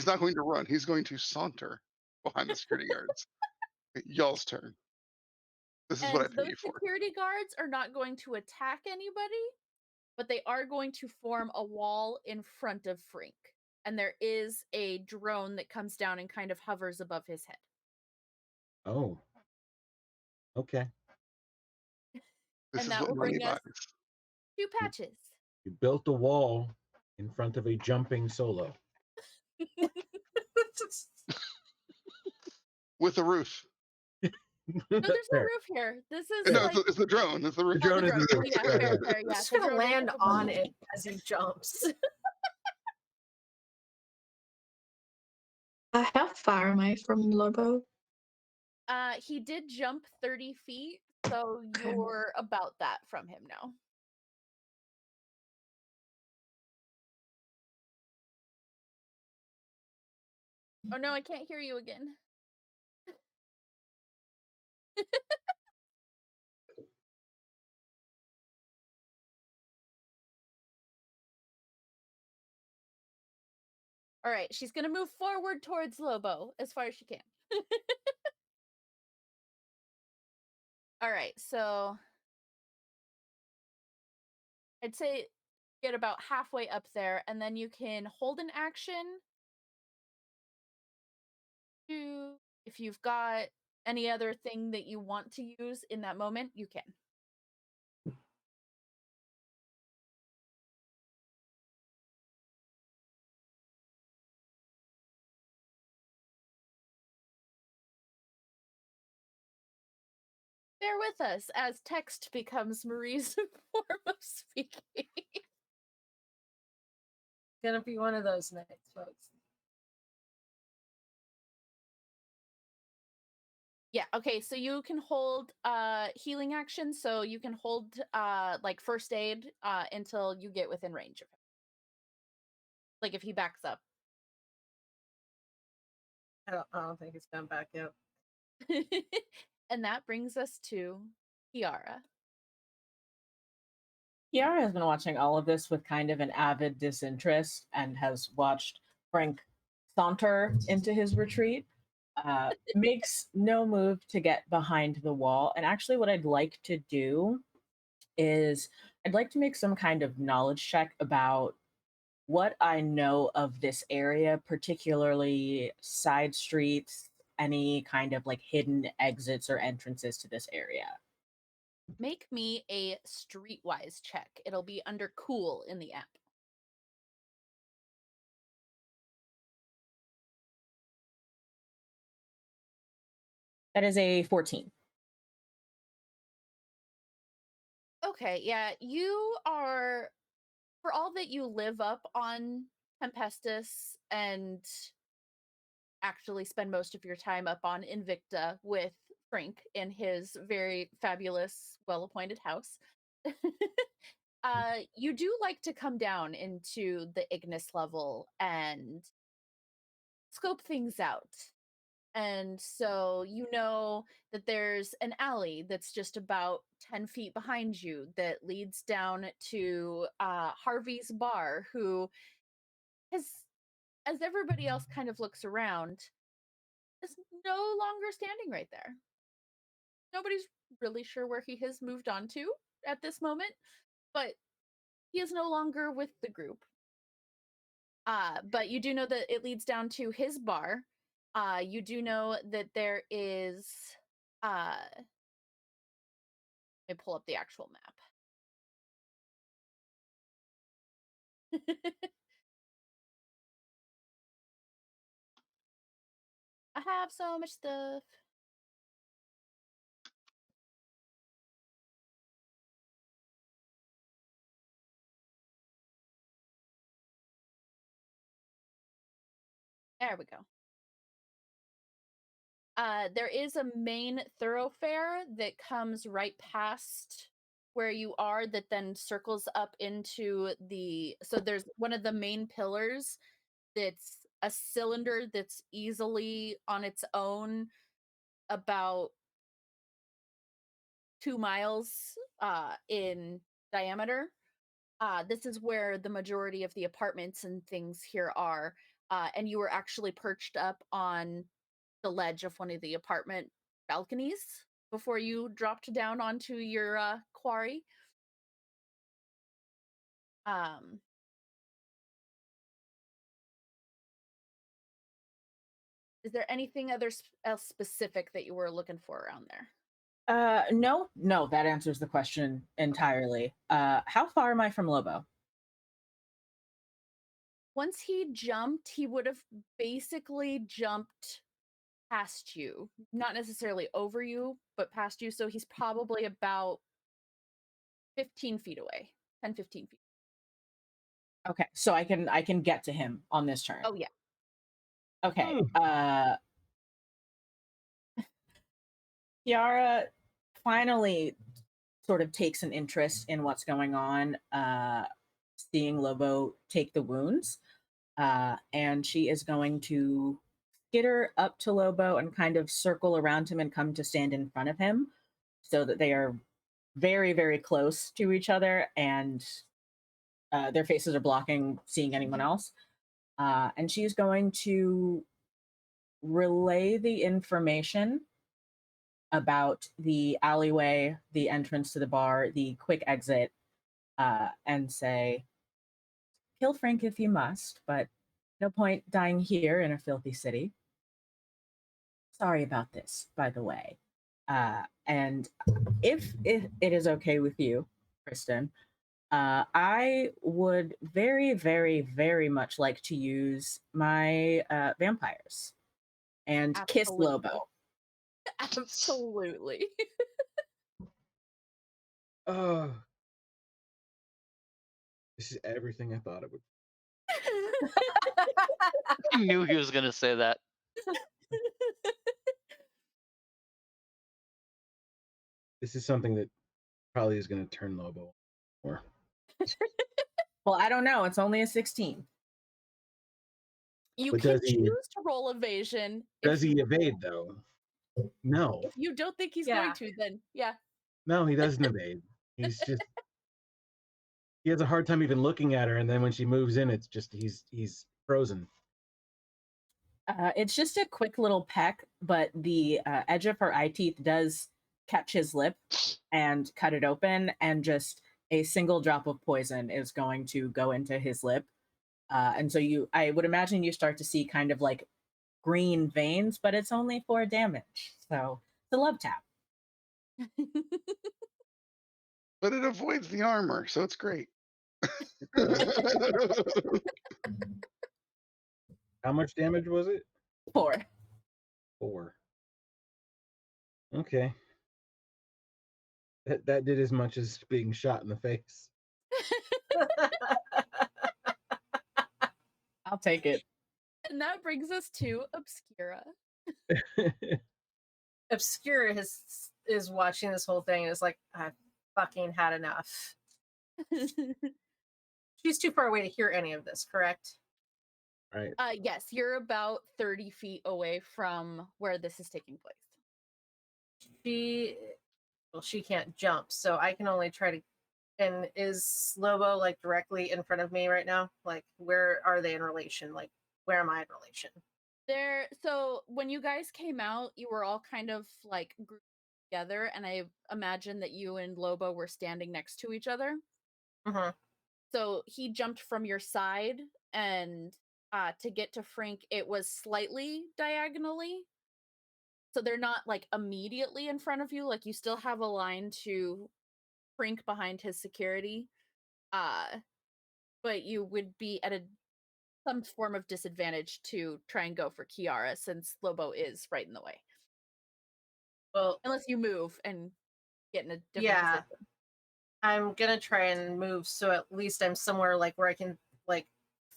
not going to run. He's going to saunter behind the security guards. Y'all's turn. This is what and I pay those you for. security guards are not going to attack anybody, but they are going to form a wall in front of Frink. And there is a drone that comes down and kind of hovers above his head. Oh. Okay. This And is that what will money bring us buys. 2 patches. You built a wall in front of a jumping solo. With a roof. No, there's no Fair. roof here. This is No, like it's the drone. It's the roof. The drone the is drone. the Oh roof. yeah, Yeah, fair, yeah. fair. Yeah, Just the gonna drone is land above on the- it as he jumps. How far am I from Lobo? He did jump 30 feet, so Okay. you're about that from him now. Oh no, I can't hear you again. All right, she's gonna move forward towards Lobo as far as she can. All right, so I'd say get about halfway up there, and then you can hold an action to, if you've got any other thing that you want to use in that moment, you can. Bear with us as text becomes Marie's form of speaking. Gonna be one of those nights, folks. Yeah, okay, so you can hold healing action, so you can hold like first aid until you get within range of him. Like if he backs up. I don't think it's gonna back up. And that brings us to Kiara. Kiara has been watching all of this with kind of an avid disinterest and has watched Frank saunter into his retreat. Makes no move to get behind the wall. And actually, what I'd like to do is I'd like to make some kind of knowledge check about what I know of this area, particularly side streets, any kind of like hidden exits or entrances to this area. Make me a streetwise check. It'll be under cool in the app. That is a 14. Okay, yeah, you are, for all that you live up on Tempestus and actually spend most of your time up on Invicta with Frank in his very fabulous, well-appointed house. You do like to come down into the Ignis level and scope things out. And so you know that there's an alley that's just about 10 feet behind you that leads down to Harvey's bar, who has, as everybody else kind of looks around, is no longer standing right there. Nobody's really sure where he has moved on to at this moment, but he is no longer with the group. But you do know that it leads down to his bar. You do know that there is let me pull up the actual map. I have so much stuff. There we go. There is a main thoroughfare that comes right past where you are that then circles up into the, so there's one of the main pillars that's a cylinder that's easily on its own about 2 miles in diameter. This is where the majority of the apartments and things here are. And you were actually perched up on the ledge of one of the apartment balconies before you dropped down onto your quarry. Is there anything else specific that you were looking for around there? No, that answers the question entirely. How far am I from Lobo? Once he jumped, he would have basically jumped past you, not necessarily over you, but past you. So he's probably about 15 feet away, 10, 15 feet. Okay, so I can get to him on this turn. Oh, yeah. Okay. Kiara finally sort of takes an interest in what's going on, seeing Lobo take the wounds. And she is going to skitter up to Lobo and kind of circle around him and come to stand in front of him so that they are very, very close to each other and their faces are blocking seeing anyone else. And she's going to relay the information about the alleyway, the entrance to the bar, the quick exit, and say, kill Frank if you must, but no point dying here in a filthy city. Sorry about this, by the way. And if it is okay with you, Kristen, I would very, very, very much like to use my vampires and kiss Absolutely. Lobo. Absolutely. This is everything I thought it would. I knew he was gonna say that. This is something that probably is going to turn Lobo more. Well, I don't know. It's only a 16. You But can does he- choose to roll evasion. Does he evade though? No. If you don't think he's Yeah. going to, then yeah. No, he doesn't evade. He's just he has a hard time even looking at her, and then when she moves in, it's just he's frozen. It's just a quick little peck, but the edge of her eye teeth does catch his lip and cut it open, and just a single drop of poison is going to go into his lip. And so I would imagine you start to see kind of like green veins, but it's only 4 damage. So it's a love tap. But it avoids the armor, so it's great. How much damage was it? 4. 4. Okay. That did as much as being shot in the face. I'll take it. And that brings us to Obscura. Obscura is watching this whole thing and is like, I fucking had enough. She's too far away to hear any of this, correct? Right. Yes, you're about 30 feet away from where this is taking place. She can't jump, so I can only try to. And is Lobo like directly in front of me right now? Like, where are they in relation? Like, where am I in relation? So when you guys came out, you were all kind of like grouped together, and I imagine that you and Lobo were standing next to each other. Mm-hmm. So he jumped from your side, and to get to Frank, it was slightly diagonally. So they're not like immediately in front of you. Like you still have a line to Frank behind his security. But you would be at some form of disadvantage to try and go for Kiara since Lobo is right in the way. Well, Unless you move and get in a different yeah, position. I'm gonna try and move so at least I'm somewhere like where I can like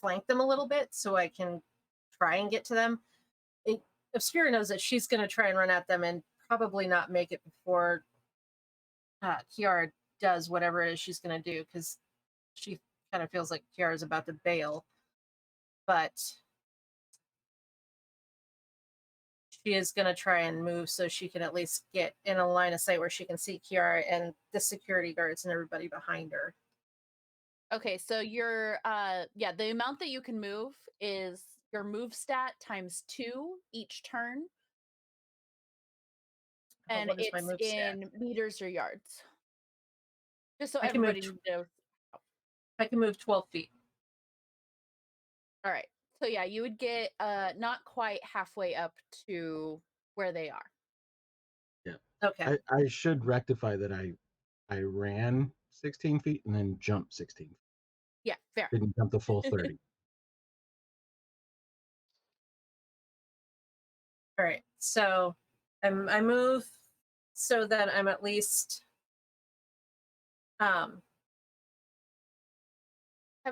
flank them a little bit so I can try and get to them. Obscura knows that she's gonna try and run at them and probably not make it before Kiara does whatever it is she's gonna do because she kind of feels like Kiara's about to bail. But she is going to try and move so she can at least get in a line of sight where she can see Kiara and the security guards and everybody behind her. Okay, so your the amount that you can move is your move stat times 2 each turn. And what is my it's move stat? in meters or yards. Just so I can move everybody knows. I can move 12 feet. All right. So yeah, you would get not quite halfway up to where they are. Yeah. Okay. I should rectify that I ran 16 feet and then jumped 16 feet. Yeah, fair. Didn't jump the full 30. All right. So I move so that I'm at least Have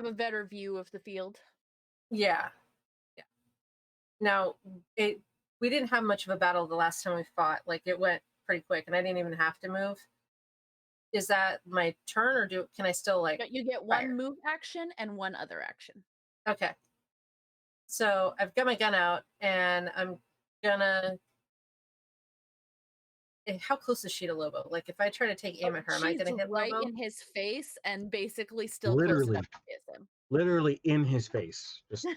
a better view of the field. yeah. Now we didn't have much of a battle the last time we fought. Like it went pretty quick and I didn't even have to move. Is that my turn or can I still like You get fire? one move action and one other action. Okay. So I've got my gun out and I'm gonna. How close is she to Lobo? Like if I try to take aim at her, am I gonna hit right Lobo? in his face and basically still Literally. close enough to kiss him. Literally in his face. Just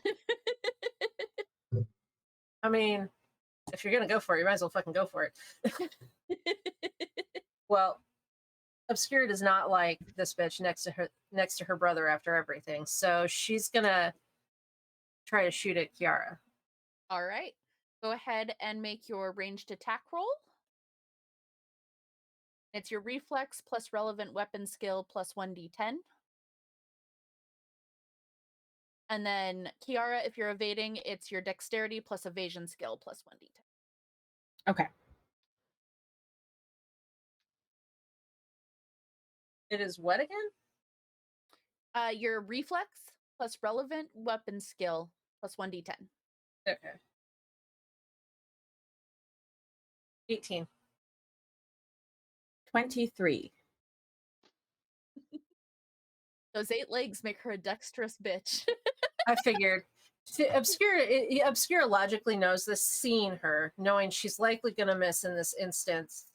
I mean, if you're gonna go for it, you might as well fucking go for it. Well, Obscura does not like this bitch next to her brother after everything, so she's gonna try to shoot at Kiara. All right. Go ahead and make your ranged attack roll. It's your reflex plus relevant weapon skill plus 1d10. And then Kiara, if you're evading, it's your dexterity plus evasion skill plus 1d10. Okay. It is what again? Your reflex plus relevant weapon skill plus 1d10. Okay. 18. 23. Those 8 legs make her a dexterous bitch. I figured. Obscura logically knows this, seeing her, knowing she's likely going to miss in this instance,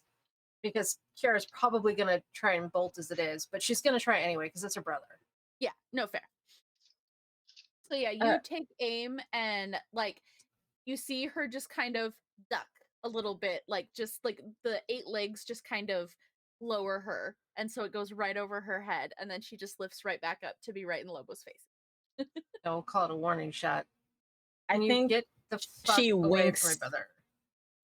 because Kiara's probably going to try and bolt as it is, but she's going to try anyway because it's her brother. Yeah, no fair. So yeah, you take aim and like you see her just kind of duck a little bit, like just like the 8 legs just kind of lower her, and so it goes right over her head, and then she just lifts right back up to be right in Lobo's face. No, we'll call it a warning shot. I And you think get the fuck she away winks. from my brother.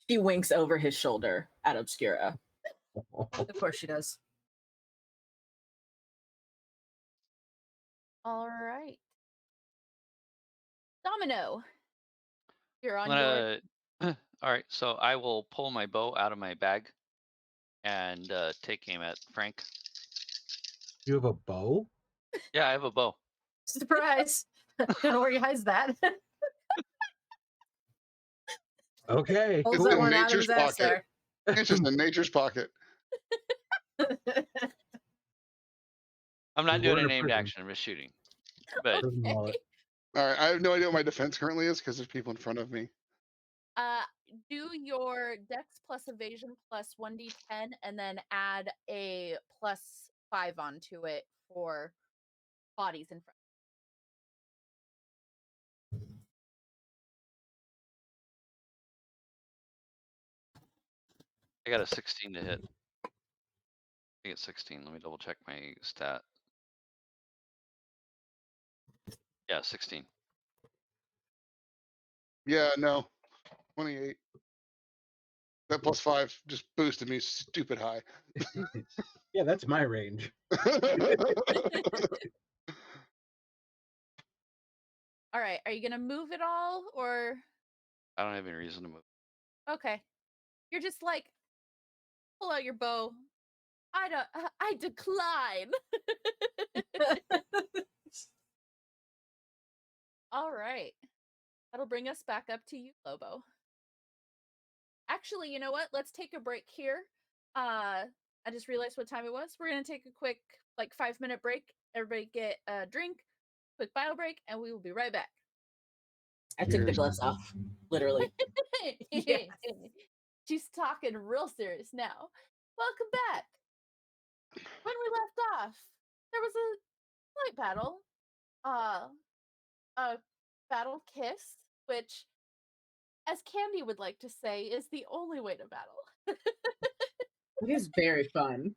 She winks over his shoulder at Obscura. Of course she does. All right. Domino. You're on I'm your gonna. All right, so I will pull my bow out of my bag and take aim at Frank. you have a bow? Yeah, I have a bow. Surprise! Don't know where he hides that. Okay. Pulls It's that in one out of nature's his ass pocket. there. It's just in nature's pocket. I'm not We're doing in a a named prison. action. I'm just shooting. But Prison wallet. All right, I have no idea what my defense currently is because there's people in front of me. Do your dex plus evasion plus 1d10 and then add a plus 5 onto it for bodies in front. I got a 16 to hit. I think it's 16. Let me double check my stat. Yeah, 16. Yeah, no, 28. That plus 5 just boosted me stupid high. Yeah, that's my range. All right, are you gonna move it all or I don't have any reason to move. okay? You're just like pull out your bow. I decline. All right, that'll bring us back up to you, Lobo. Actually, you know what? Let's take a break here. I just realized what time it was. We're gonna take a quick, like 5-minute break. Everybody get a drink, quick bio break, and we will be right back. I took the Cheers. gloves off, literally. Yes. She's talking real serious now. Welcome back. When we left off, there was a slight battle. A battle kiss, which, as Candy would like to say, is the only way to battle. It is very fun.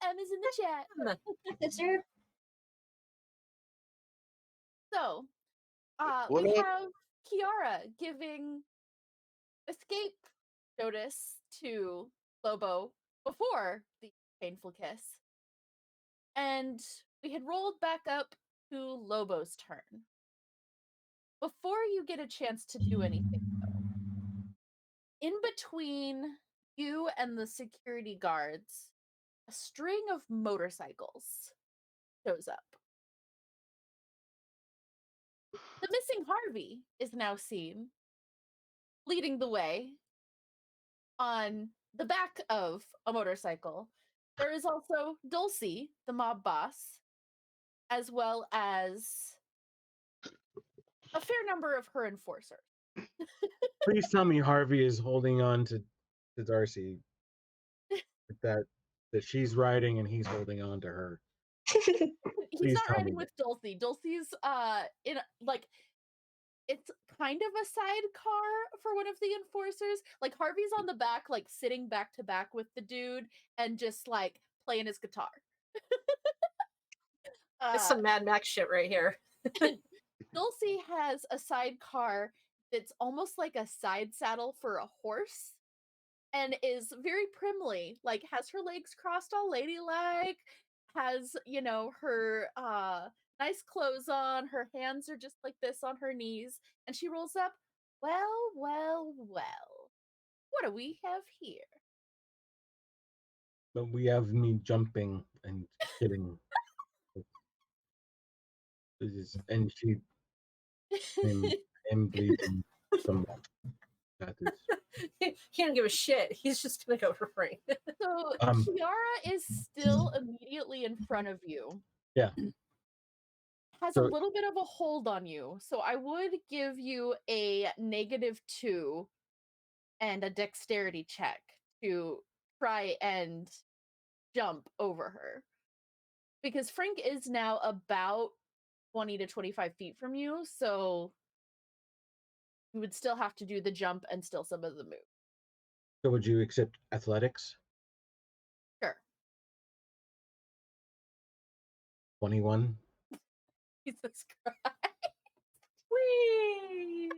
M is in the chat. Sure. So, What we up? have Kiara giving escape notice to Lobo before the painful kiss. And we had rolled back up to Lobo's turn. Before you get a chance to do anything, though, in between you and the security guards, a string of motorcycles shows up. The missing Harvey is now seen leading the way on the back of a motorcycle. There is also Dulcie, the mob boss, as well as a fair number of her enforcers. Please tell me Harvey is holding on to Darcy. That she's riding and he's holding on to her. He's Please not tell riding me with Dulcie. Dulcie's in like it's kind of a sidecar for one of the enforcers. Like Harvey's on the back, like sitting back to back with the dude and just like playing his guitar. It's some Mad Max shit right here. Dulcie has a sidecar that's almost like a side saddle for a horse and is very primly, like has her legs crossed all ladylike, has, you know, her nice clothes on, her hands are just like this on her knees, and she rolls up, well, well, well. What do we have here? but we have me jumping and kidding. And she am bleeding somewhat. That is He don't give a shit. He's just gonna go for Frank. So Um, Kiara is still immediately in front of you. Yeah. Has So- a little bit of a hold on you. So I would give you a -2 and a dexterity check to try and jump over her. Because Frank is now about 20 to 25 feet from you, so you would still have to do the jump and still some of the move. So would you accept athletics? Sure. 21. Jesus Christ. Whee!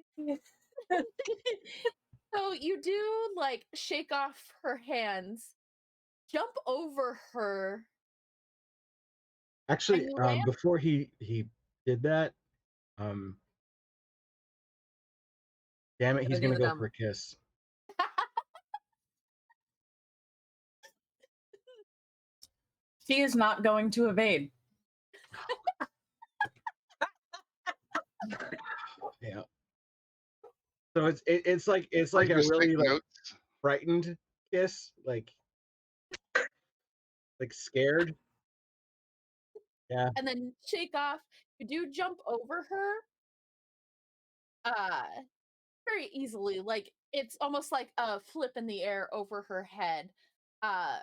So you do like shake off her hands, jump over her. Actually, you land? before he did that, damn it, he's do gonna the go dump. for a kiss. She is not going to evade. Yeah. So it's like a Just really take like notes. frightened kiss, like Like scared. Yeah. and then shake off. You do jump over her very easily. Like it's almost like a flip in the air over her head. Uh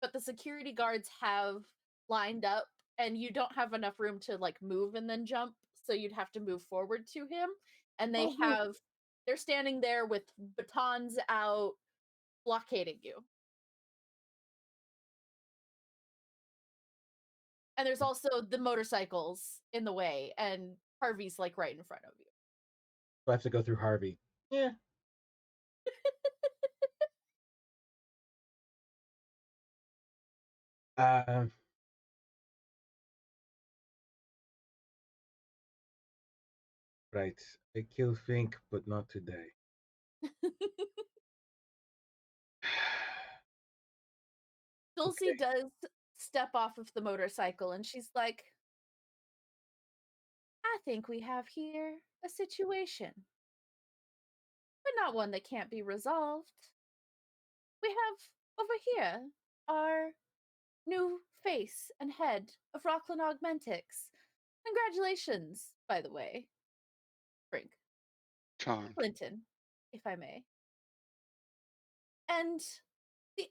but the security guards have lined up and you don't have enough room to like move and then jump, so you'd have to move forward to him, and they're standing there with batons out blockading you. And there's also the motorcycles in the way, and Harvey's like right in front of you. So I have to go through Harvey. Yeah. Uh, right. I kill Fink, but not today. Dulcie Okay. does step off of the motorcycle and she's like, I think we have here a situation, but not one that can't be resolved. We have over here our new face and head of Rockland Augmentix. Congratulations, by the way, Frank. Charmed. Clinton, if I may. And the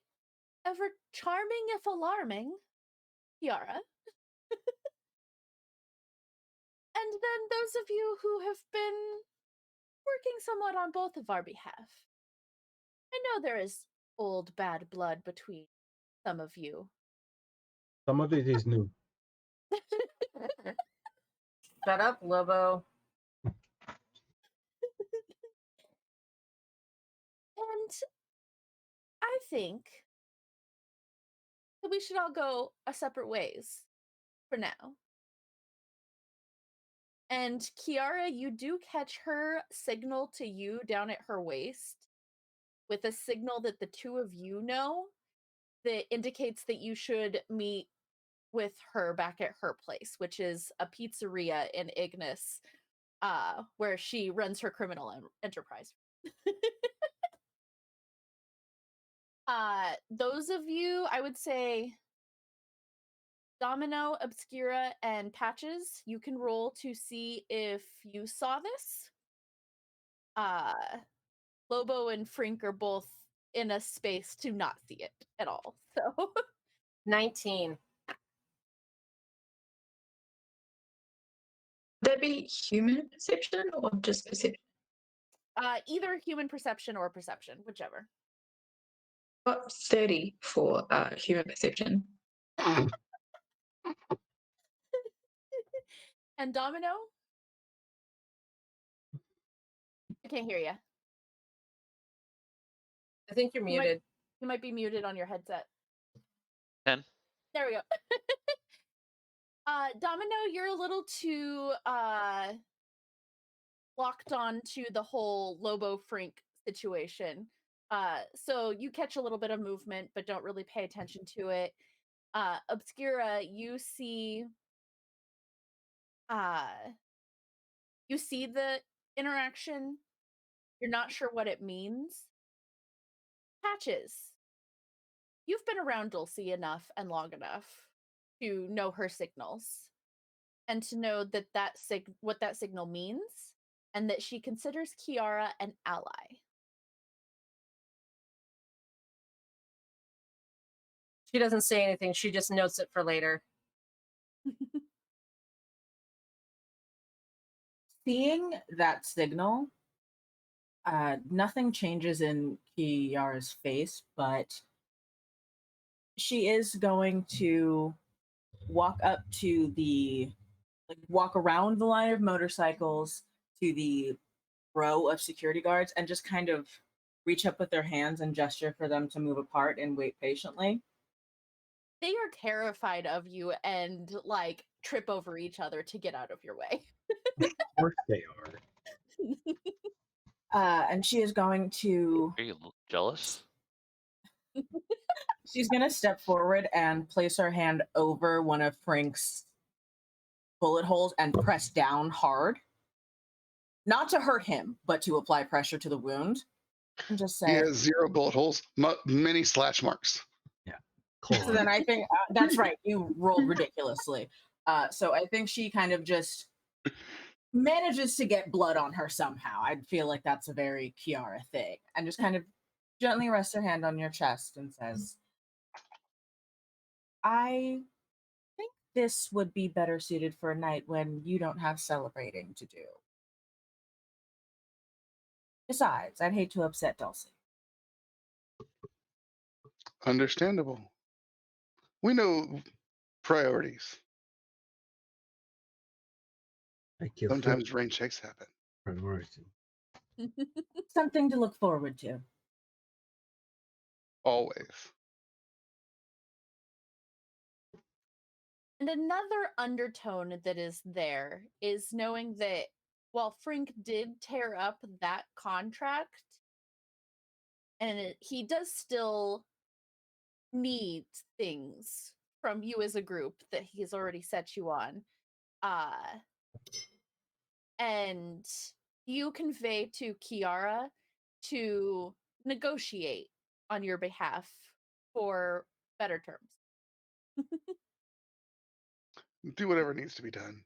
ever charming, if alarming, Kiara. And then those of you who have been working somewhat on both of our behalf. I know there is old bad blood between some of you. Some of it is new. Shut up, Lobo. And I think that we should all go our separate ways for now. And Kiara, you do catch her signal to you down at her waist with a signal that the two of you know that indicates that you should meet with her back at her place, which is a pizzeria in Ignis, where she runs her criminal enterprise. Those of you, I would say Domino, Obscura, and Patches, you can roll to see if you saw this. Lobo and Frink are both in a space to not see it at all. So 19. Would that be human perception or just perception? either human perception or perception, whichever. Got 30 for human perception. And Domino? I can't hear you. I think you're muted. You might be muted on your headset. 10. There we go. Domino, you're a little too locked on to the whole Lobo Frink situation. So you catch a little bit of movement, but don't really pay attention to it. Obscura, you see the interaction. You're not sure what it means. Patches, you've been around Dulcie enough and long enough to know her signals and to know that what that signal means, and that she considers Kiara an ally. She doesn't say anything. She just notes it for later. Seeing that signal, nothing changes in Kiara's face, but she is going to walk walk around the line of motorcycles to the row of security guards and just kind of reach up with their hands and gesture for them to move apart and wait patiently. They are terrified of you and like trip over each other to get out of your way. Of course they are. And she is going to. Are you jealous? She's going to step forward and place her hand over one of Frank's bullet holes and press down hard. Not to hurt him, but to apply pressure to the wound. And just He say, has 0 bullet holes, many slash marks. Yeah. So then I think that's right. You rolled ridiculously. So I think she kind of just manages to get blood on her somehow. I feel like that's a very Kiara thing. And just kind of gently rests her hand on your chest and says, I think this would be better suited for a night when you don't have celebrating to do. Besides, I'd hate to upset Dulcie. Understandable. We know priorities. Thank you. Sometimes rain checks happen. Priority. Something to look forward to. Always. And another undertone that is there is knowing that while Frink did tear up that contract, and he does still need things from you as a group that he's already set you on. And you convey to Kiara to negotiate on your behalf for better terms. Do whatever needs to be done.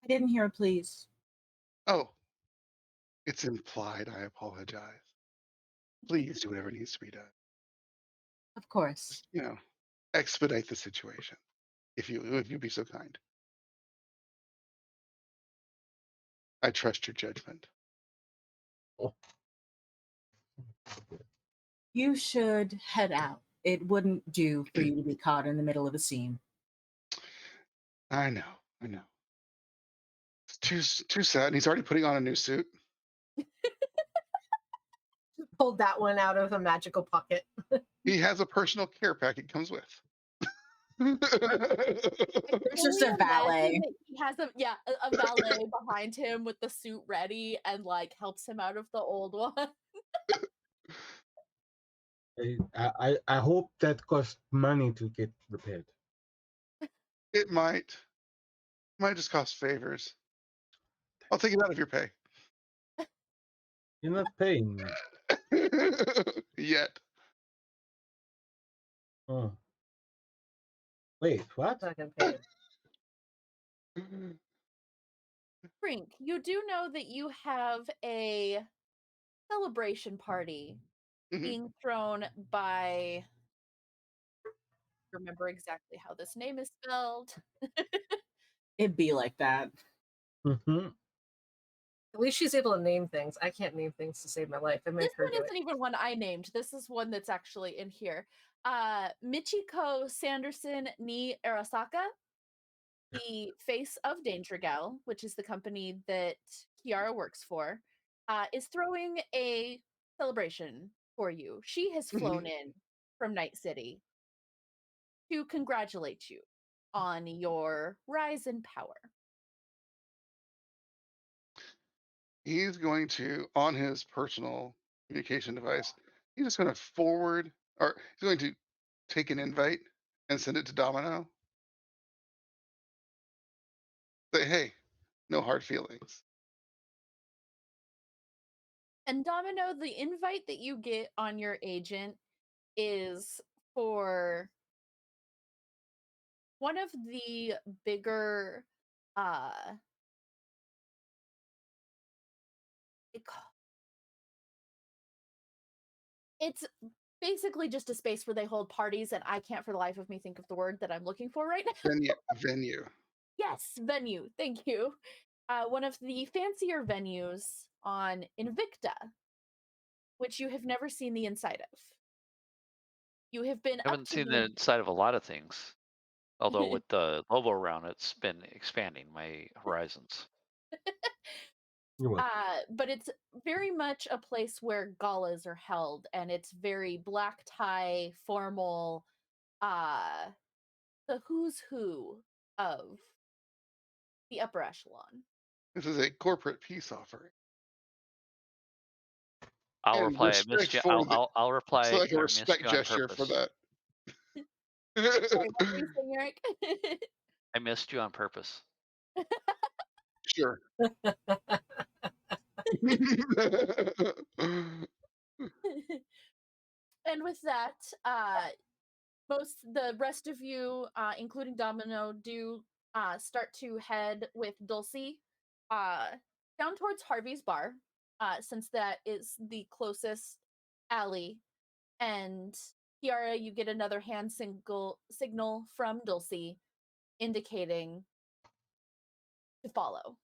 I didn't hear a please. Oh, it's implied. I apologize. Please do whatever needs to be done. Of course. Just, expedite the situation, if you'd be so kind. I trust your judgment. You should head out. It wouldn't do for you to be caught in the middle of a scene. I know. It's too sad. And he's already putting on a new suit. Pulled that one out of a magical pocket. He has a personal care pack it comes with. It's just a Only valet. imagine that he has a valet behind him with the suit ready and like helps him out of the old one. I hope that costs money to get repaired. It might just cost favors. I'll take it out of your pay. You're not paying me. Yet. Oh. Wait, what? Not gonna pay it. Frink, you do know that you have a celebration party Mhm. being thrown by remember exactly how this name is spelled. It'd be like that. Mm-hmm. At least she's able to name things. I can't name things to save my life. I make This her one do isn't it. even one I named. This is one that's actually in here. Michiko Sanderson ni Arasaka, the face of Danger Gal, which is the company that Kiara works for, is throwing a celebration for you. She has flown in from Night City to congratulate you on your rise in power. He's going to, on his personal communication device, he's just going to forward, or he's going to take an invite and send it to Domino. Say, hey, no hard feelings. And Domino, the invite that you get on your agent is for one of the bigger it's basically just a space where they hold parties, and I can't for the life of me think of the word that I'm looking for right now. Venue. Yes, venue. Thank you. One of the fancier venues on Invicta, which you have never seen the inside of. You have been I up haven't to seen the inside of a lot of things. Although with the Lobo around, it's been expanding my horizons. You're welcome. But it's very much a place where galas are held, and it's very black tie, formal, the who's who of the upper echelon. This is a corporate peace offering. I'll And reply. I missed respect you. for the, I'll reply. so like a I missed respect you on gesture for purpose. that. Sorry, what were you saying, Eric? I missed you on purpose. Sure. And with that, the rest of you, including Domino, do start to head with Dulcie down towards Harvey's bar, since that is the closest alley. And Kiara, you get another hand signal from Dulcie indicating to follow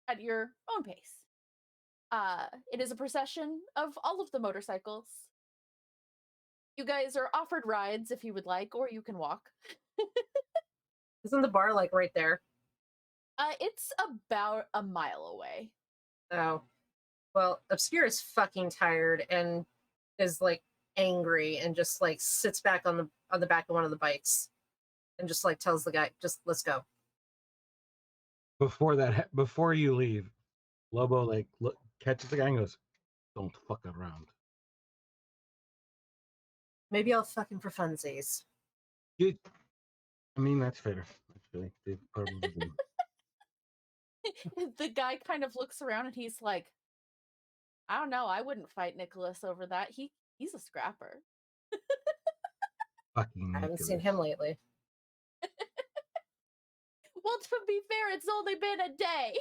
at your own pace. It is a procession of all of the motorcycles. You guys are offered rides if you would like, or you can walk. Isn't the bar like right there? It's about a mile away. Oh. Well, Obscure is fucking tired and is like angry and just like sits back on the back of one of the bikes and just like tells the guy, just let's go. Before you leave, Lobo like catches the guy and goes, "Don't fuck around." Maybe I'll fucking for funsies. I mean, that's fair. Actually, they probably do. The guy kind of looks around and he's like, I don't know, I wouldn't fight Nicholas over that. He's a scrapper. Fucking I haven't seen Nicholas. him lately. Well, to be fair, it's only been a day.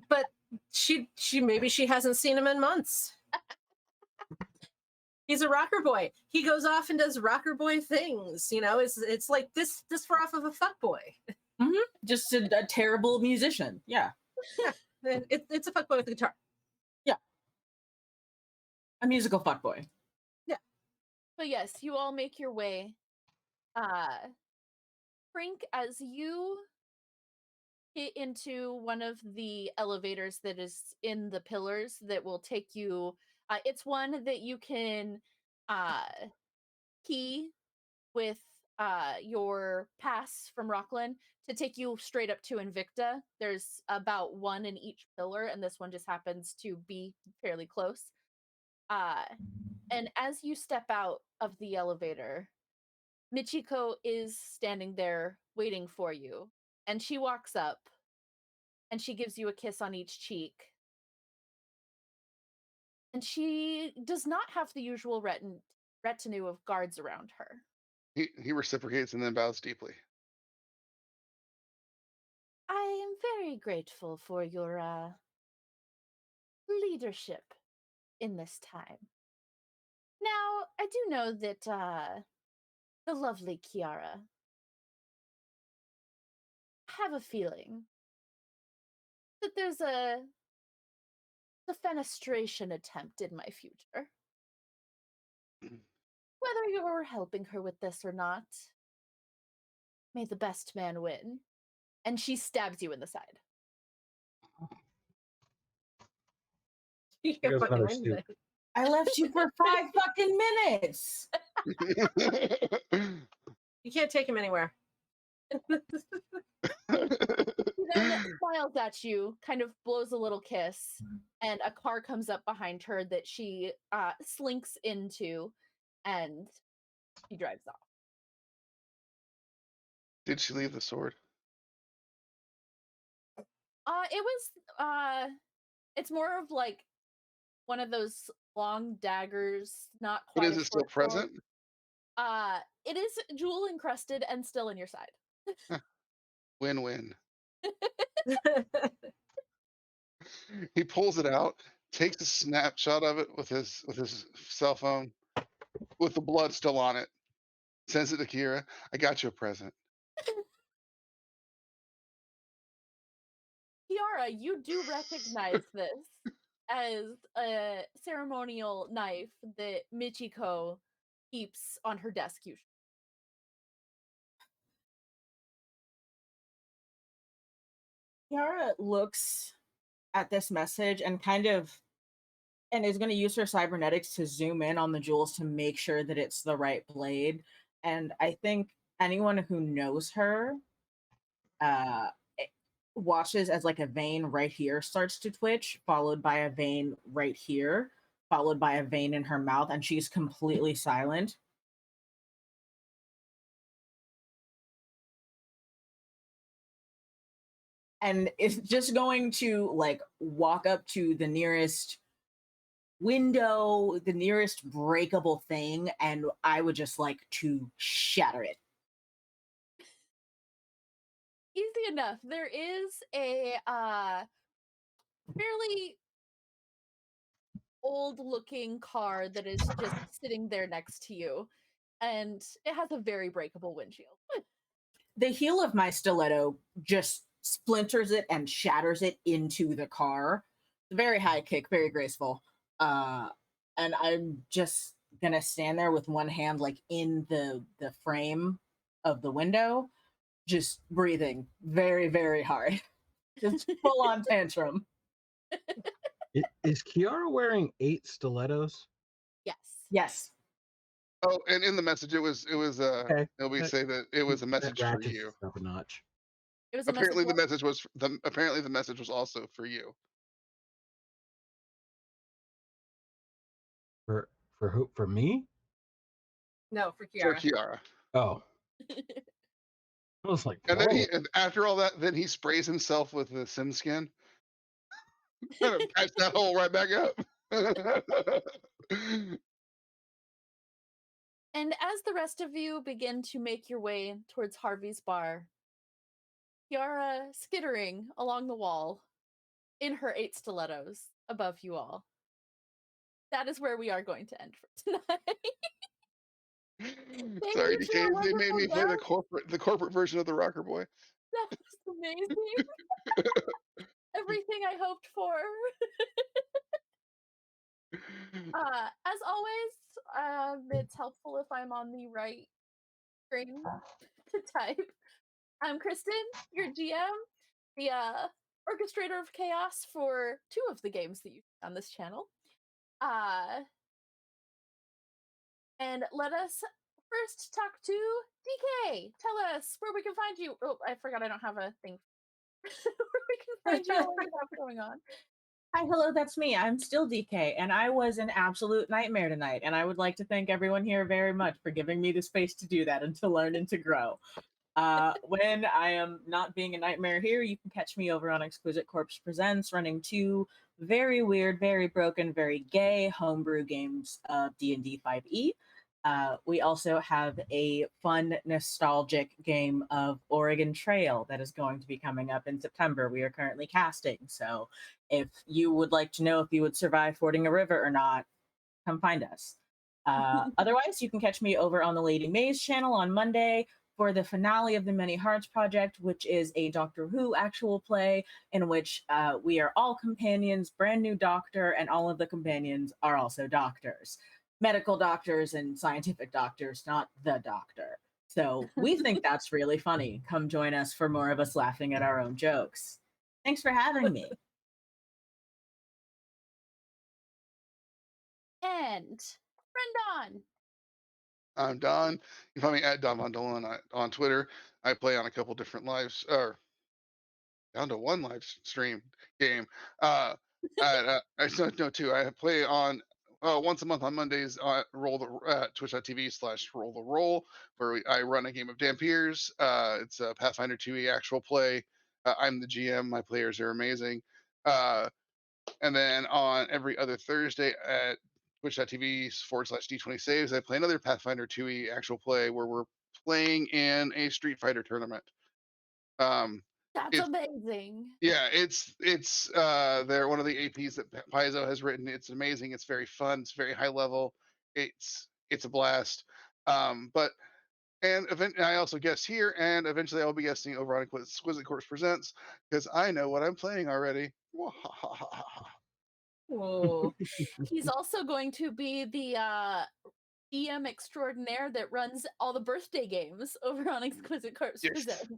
But she maybe she hasn't seen him in months. He's a rocker boy. He goes off and does rocker boy things. You know, it's like this far off of a fuck boy. Just a terrible musician. Yeah. It's a fuck boy with a guitar. A musical fuckboy. But yes, you all make your way. Frink, as you get into one of the elevators that is in the pillars that will take you, it's one that you can key with your pass from Rockland to take you straight up to Invicta. There's about one in each pillar, and this one just happens to be fairly close. And as you step out of the elevator, Michiko is standing there waiting for you. And she walks up and she gives you a kiss on each cheek. And she does not have the usual retinue of guards around her. He reciprocates and then bows deeply. I am very grateful for your leadership in this time. Now, I do know that the lovely Kiara have a feeling that there's a defenestration attempt in my future. Whether you're helping her with this or not, may the best man win. And she stabs you in the side. You Here goes fucking another win soup. today. I left you for 5 fucking minutes. You can't take him anywhere. He then smiles at you, kind of blows a little kiss, and a car comes up behind her that she slinks into, and she drives off. Did she leave the sword? It's more of like one of those long daggers, not But quite is a it still short sword. present? It is jewel encrusted and still in your side. Win-win. He pulls it out, takes a snapshot of it with his cell phone, with the blood still on it, sends it to Kira. I got you a present. Kiara, you do recognize this as a ceremonial knife that Michiko keeps on her desk usually. Kiara looks at this message and is going to use her cybernetics to zoom in on the jewels to make sure that it's the right blade. And I think anyone who knows her watches as like a vein right here starts to twitch, followed by a vein right here, followed by a vein in her mouth, and she's completely silent. And is just going to like walk up to the nearest window, the nearest breakable thing, and I would just like to shatter it. Easy enough. There is a fairly old looking car that is just sitting there next to you, and it has a very breakable windshield. The heel of my stiletto just splinters it and shatters it into the car. Very high kick, very graceful. Uh, and I'm just gonna stand there with one hand like in the frame of the window, just breathing very, very hard. Just full on tantrum. Is Kiara wearing 8 stilettos? Yes. Yes. Oh, and in the message, Okay. nobody say that it was a That message for ratchets you. up a notch. It was a message. Apparently the message was also for you. For who? For me? No, for For Kiara. Kiara. Oh, I was like, And then whoa. and after all that, then he sprays himself with the sim skin. And patch that hole right back up. And as the rest of you begin to make your way towards Harvey's bar, Kiara skittering along the wall in her 8 stilettos above you all. That is where we are going to end for tonight. Thank Sorry, you to our DK. They made wonderful me play the guest. corporate version of the rocker boy. That was amazing. Everything I hoped for. As always, it's helpful if I'm on the right screen to type. I'm Kristen, your GM, the orchestrator of chaos for 2 of the games that you see on this channel. And let us first talk to DK. Tell us where we can find you. Oh, I forgot I don't have a thing. Where we can find you and what you have going on. Hi, hello, that's me. I'm still DK, and I was an absolute nightmare tonight. And I would like to thank everyone here very much for giving me the space to do that and to learn and to grow. When I am not being a nightmare here, you can catch me over on Exquisite Corpse Presents, running 2 very weird, very broken, very gay homebrew games of D&D 5e. We also have a fun, nostalgic game of Oregon Trail that is going to be coming up in September. We are currently casting, so if you would like to know if you would survive fording a river or not, come find us. Otherwise, you can catch me over on the Lady Maze channel on Monday for the finale of the Many Hearts Project, which is a Doctor Who actual play in which we are all companions, brand new doctor, and all of the companions are also doctors. Medical doctors and scientific doctors, not the doctor. So we think that's really funny. Come join us for more of us laughing at our own jokes. Thanks for having me. And friend on. I'm Don. You can find me at Don Von Dolan on Twitter. I play on a couple different lives, or down to one live stream game. I still no 2. I play on once a month on Mondays roll the twitch.tv/roll the roll, where I run a game of Dampiers. It's a Pathfinder 2e actual play. I'm the GM. My players are amazing. And then on every other Thursday at twitch.tv/D20 saves, I play another Pathfinder 2e actual play where we're playing in a Street Fighter tournament. That's It's amazing. yeah, they're one of the APs that Paizo has written. It's amazing. It's very fun. It's very high level. It's a blast. But and I also guest here, and eventually I'll be guesting over on Exquisite Corpse Presents because I know what I'm playing already. Whoa. He's also going to be the DM extraordinaire that runs all the birthday games over on Exquisite Corpse Yes. Presents.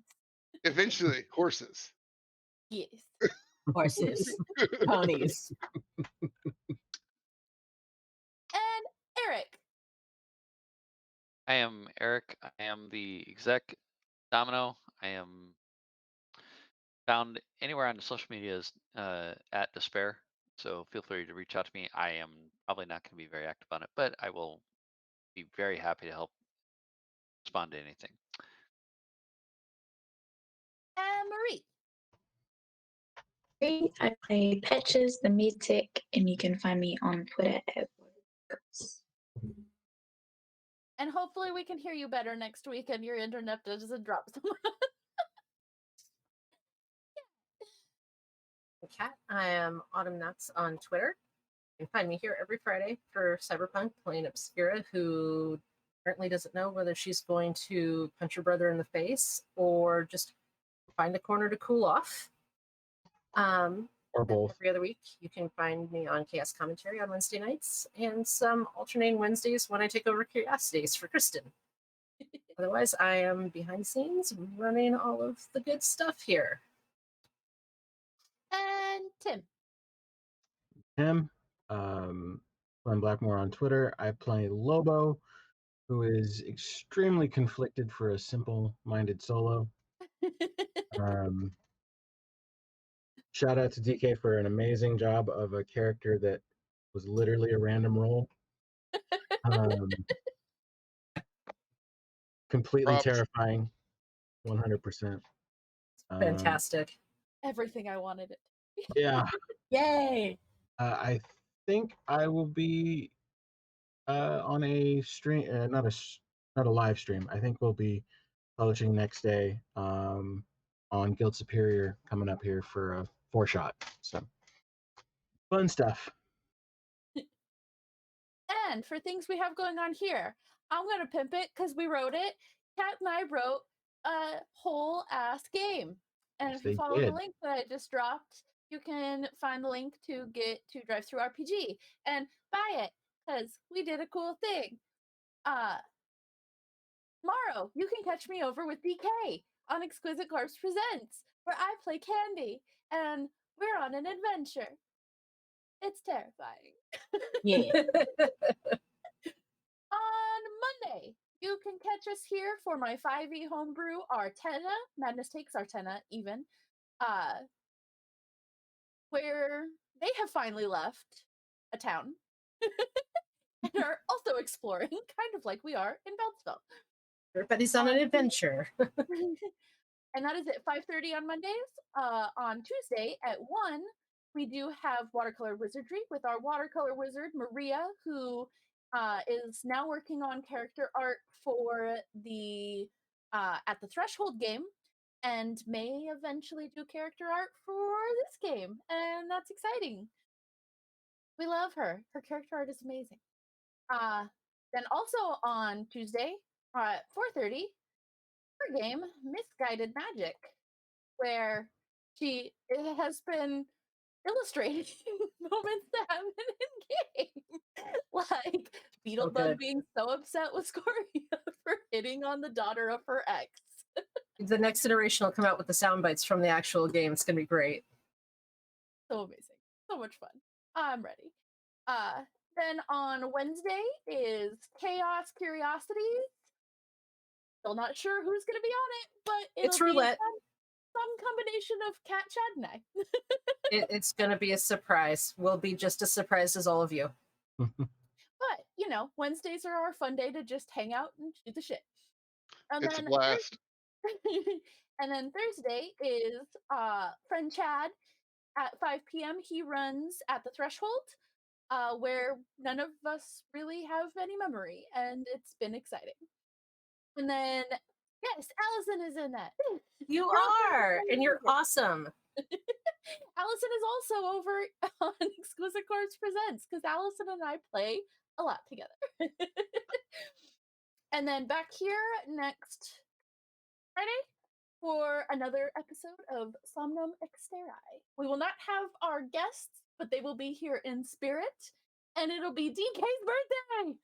Eventually, horses. Yes. Horses, ponies. And Eric. I am Eric. I am the exec Domino. I am found anywhere on the social medias at Despair. So feel free to reach out to me. I am probably not going to be very active on it, but I will be very happy to help respond to anything. And Marie. I play Patches the Mystic, and you can find me on Twitter at Girls. And hopefully we can hear you better next week and your internet doesn't drop so much. Cat, I am Autumn Nuts on Twitter. You can find me here every Friday for Cyberpunk, playing Obscura, who apparently doesn't know whether she's going to punch her brother in the face or just find a corner to cool off. Or both. Every other week, you can find me on Chaos Commentary on Wednesday nights and some alternating Wednesdays when I take over Curiosities for Kristen. Otherwise, I am behind the scenes running all of the good stuff here. And Tim. Tim, Glenn Blackmore on Twitter. I play Lobo, who is extremely conflicted for a simple-minded solo. Shout out to DK for an amazing job of a character that was literally a random roll. Completely Props. terrifying, 100%. Fantastic. Everything I wanted it. Yeah. Yay! I think I will be on a stream, not a live stream. I think we'll be publishing next day on Guild Superior coming up here for a 4-shot. So fun stuff. And for things we have going on here, I'm going to pimp it because we wrote it. Kat and I wrote a whole ass game. And Yes, if you they follow did. the link that I just dropped, you can find the link to get to Drive Through RPG and buy it because we did a cool thing. Tomorrow, you can catch me over with DK on Exquisite Corpse Presents, where I play Candy and we're on an adventure. It's terrifying. Yeah. On Monday, you can catch us here for my 5e homebrew Artena, Madness Takes Artena even, where they have finally left a town and are also exploring, kind of like we are in Beltsville. Everybody's on an adventure. And that is at 5:30 on Mondays. On Tuesday at 1, we do have Watercolor Wizardry with our watercolor wizard, Maria, who is now working on character art for the At the Threshold game and may eventually do character art for this game. And that's exciting. We love her. Her character art is amazing. Then also on Tuesday at 4:30, her game, Misguided Magic, where she has been illustrating moments that happen in game. Like Beetlebug good. being so upset with Scoria for hitting on the daughter of her ex. The next iteration will come out with the sound bites from the actual game. It's going to be great. So amazing. So much fun. I'm ready. Then on Wednesday is Chaos Curiosities. Still not sure who's going to be on it, but It's roulette. Some combination of Cat, Chad, and I. It's going to be a surprise. We'll be just as surprised as all of you. But, you know, Wednesdays are our fun day to just hang out and shoot the shit. And It's a then blast. and then Thursday is friend Chad at 5 p.m. He runs At the Threshold, where none of us really have any memory, and it's been exciting. And then, yes, Allison is in that. You You're also are, and you're amazing. awesome. Allison is also over on Exquisite Corpse Presents because Allison and I play a lot together. And then back here next Friday for another episode of Somnum Exterreri. We will not have our guests, but they will be here in spirit, and it'll be DK's birthday.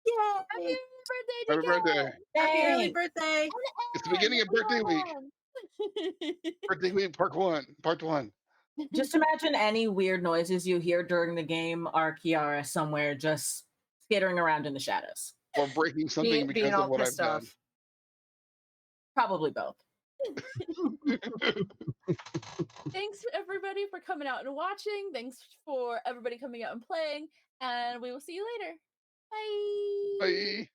Yay! Happy birthday, DK! Happy birthday. Happy early Thanks. birthday. And It's the beginning of Anne, birthday week. everyone. Birthday week, part one. Just imagine any weird noises you hear during the game are Kiara somewhere just skittering around in the shadows. Or breaking something Being because all of what I've pissed done. off. Probably both. Thanks everybody for coming out and watching. Thanks for everybody coming out and playing. And we will see you later. Bye. Bye.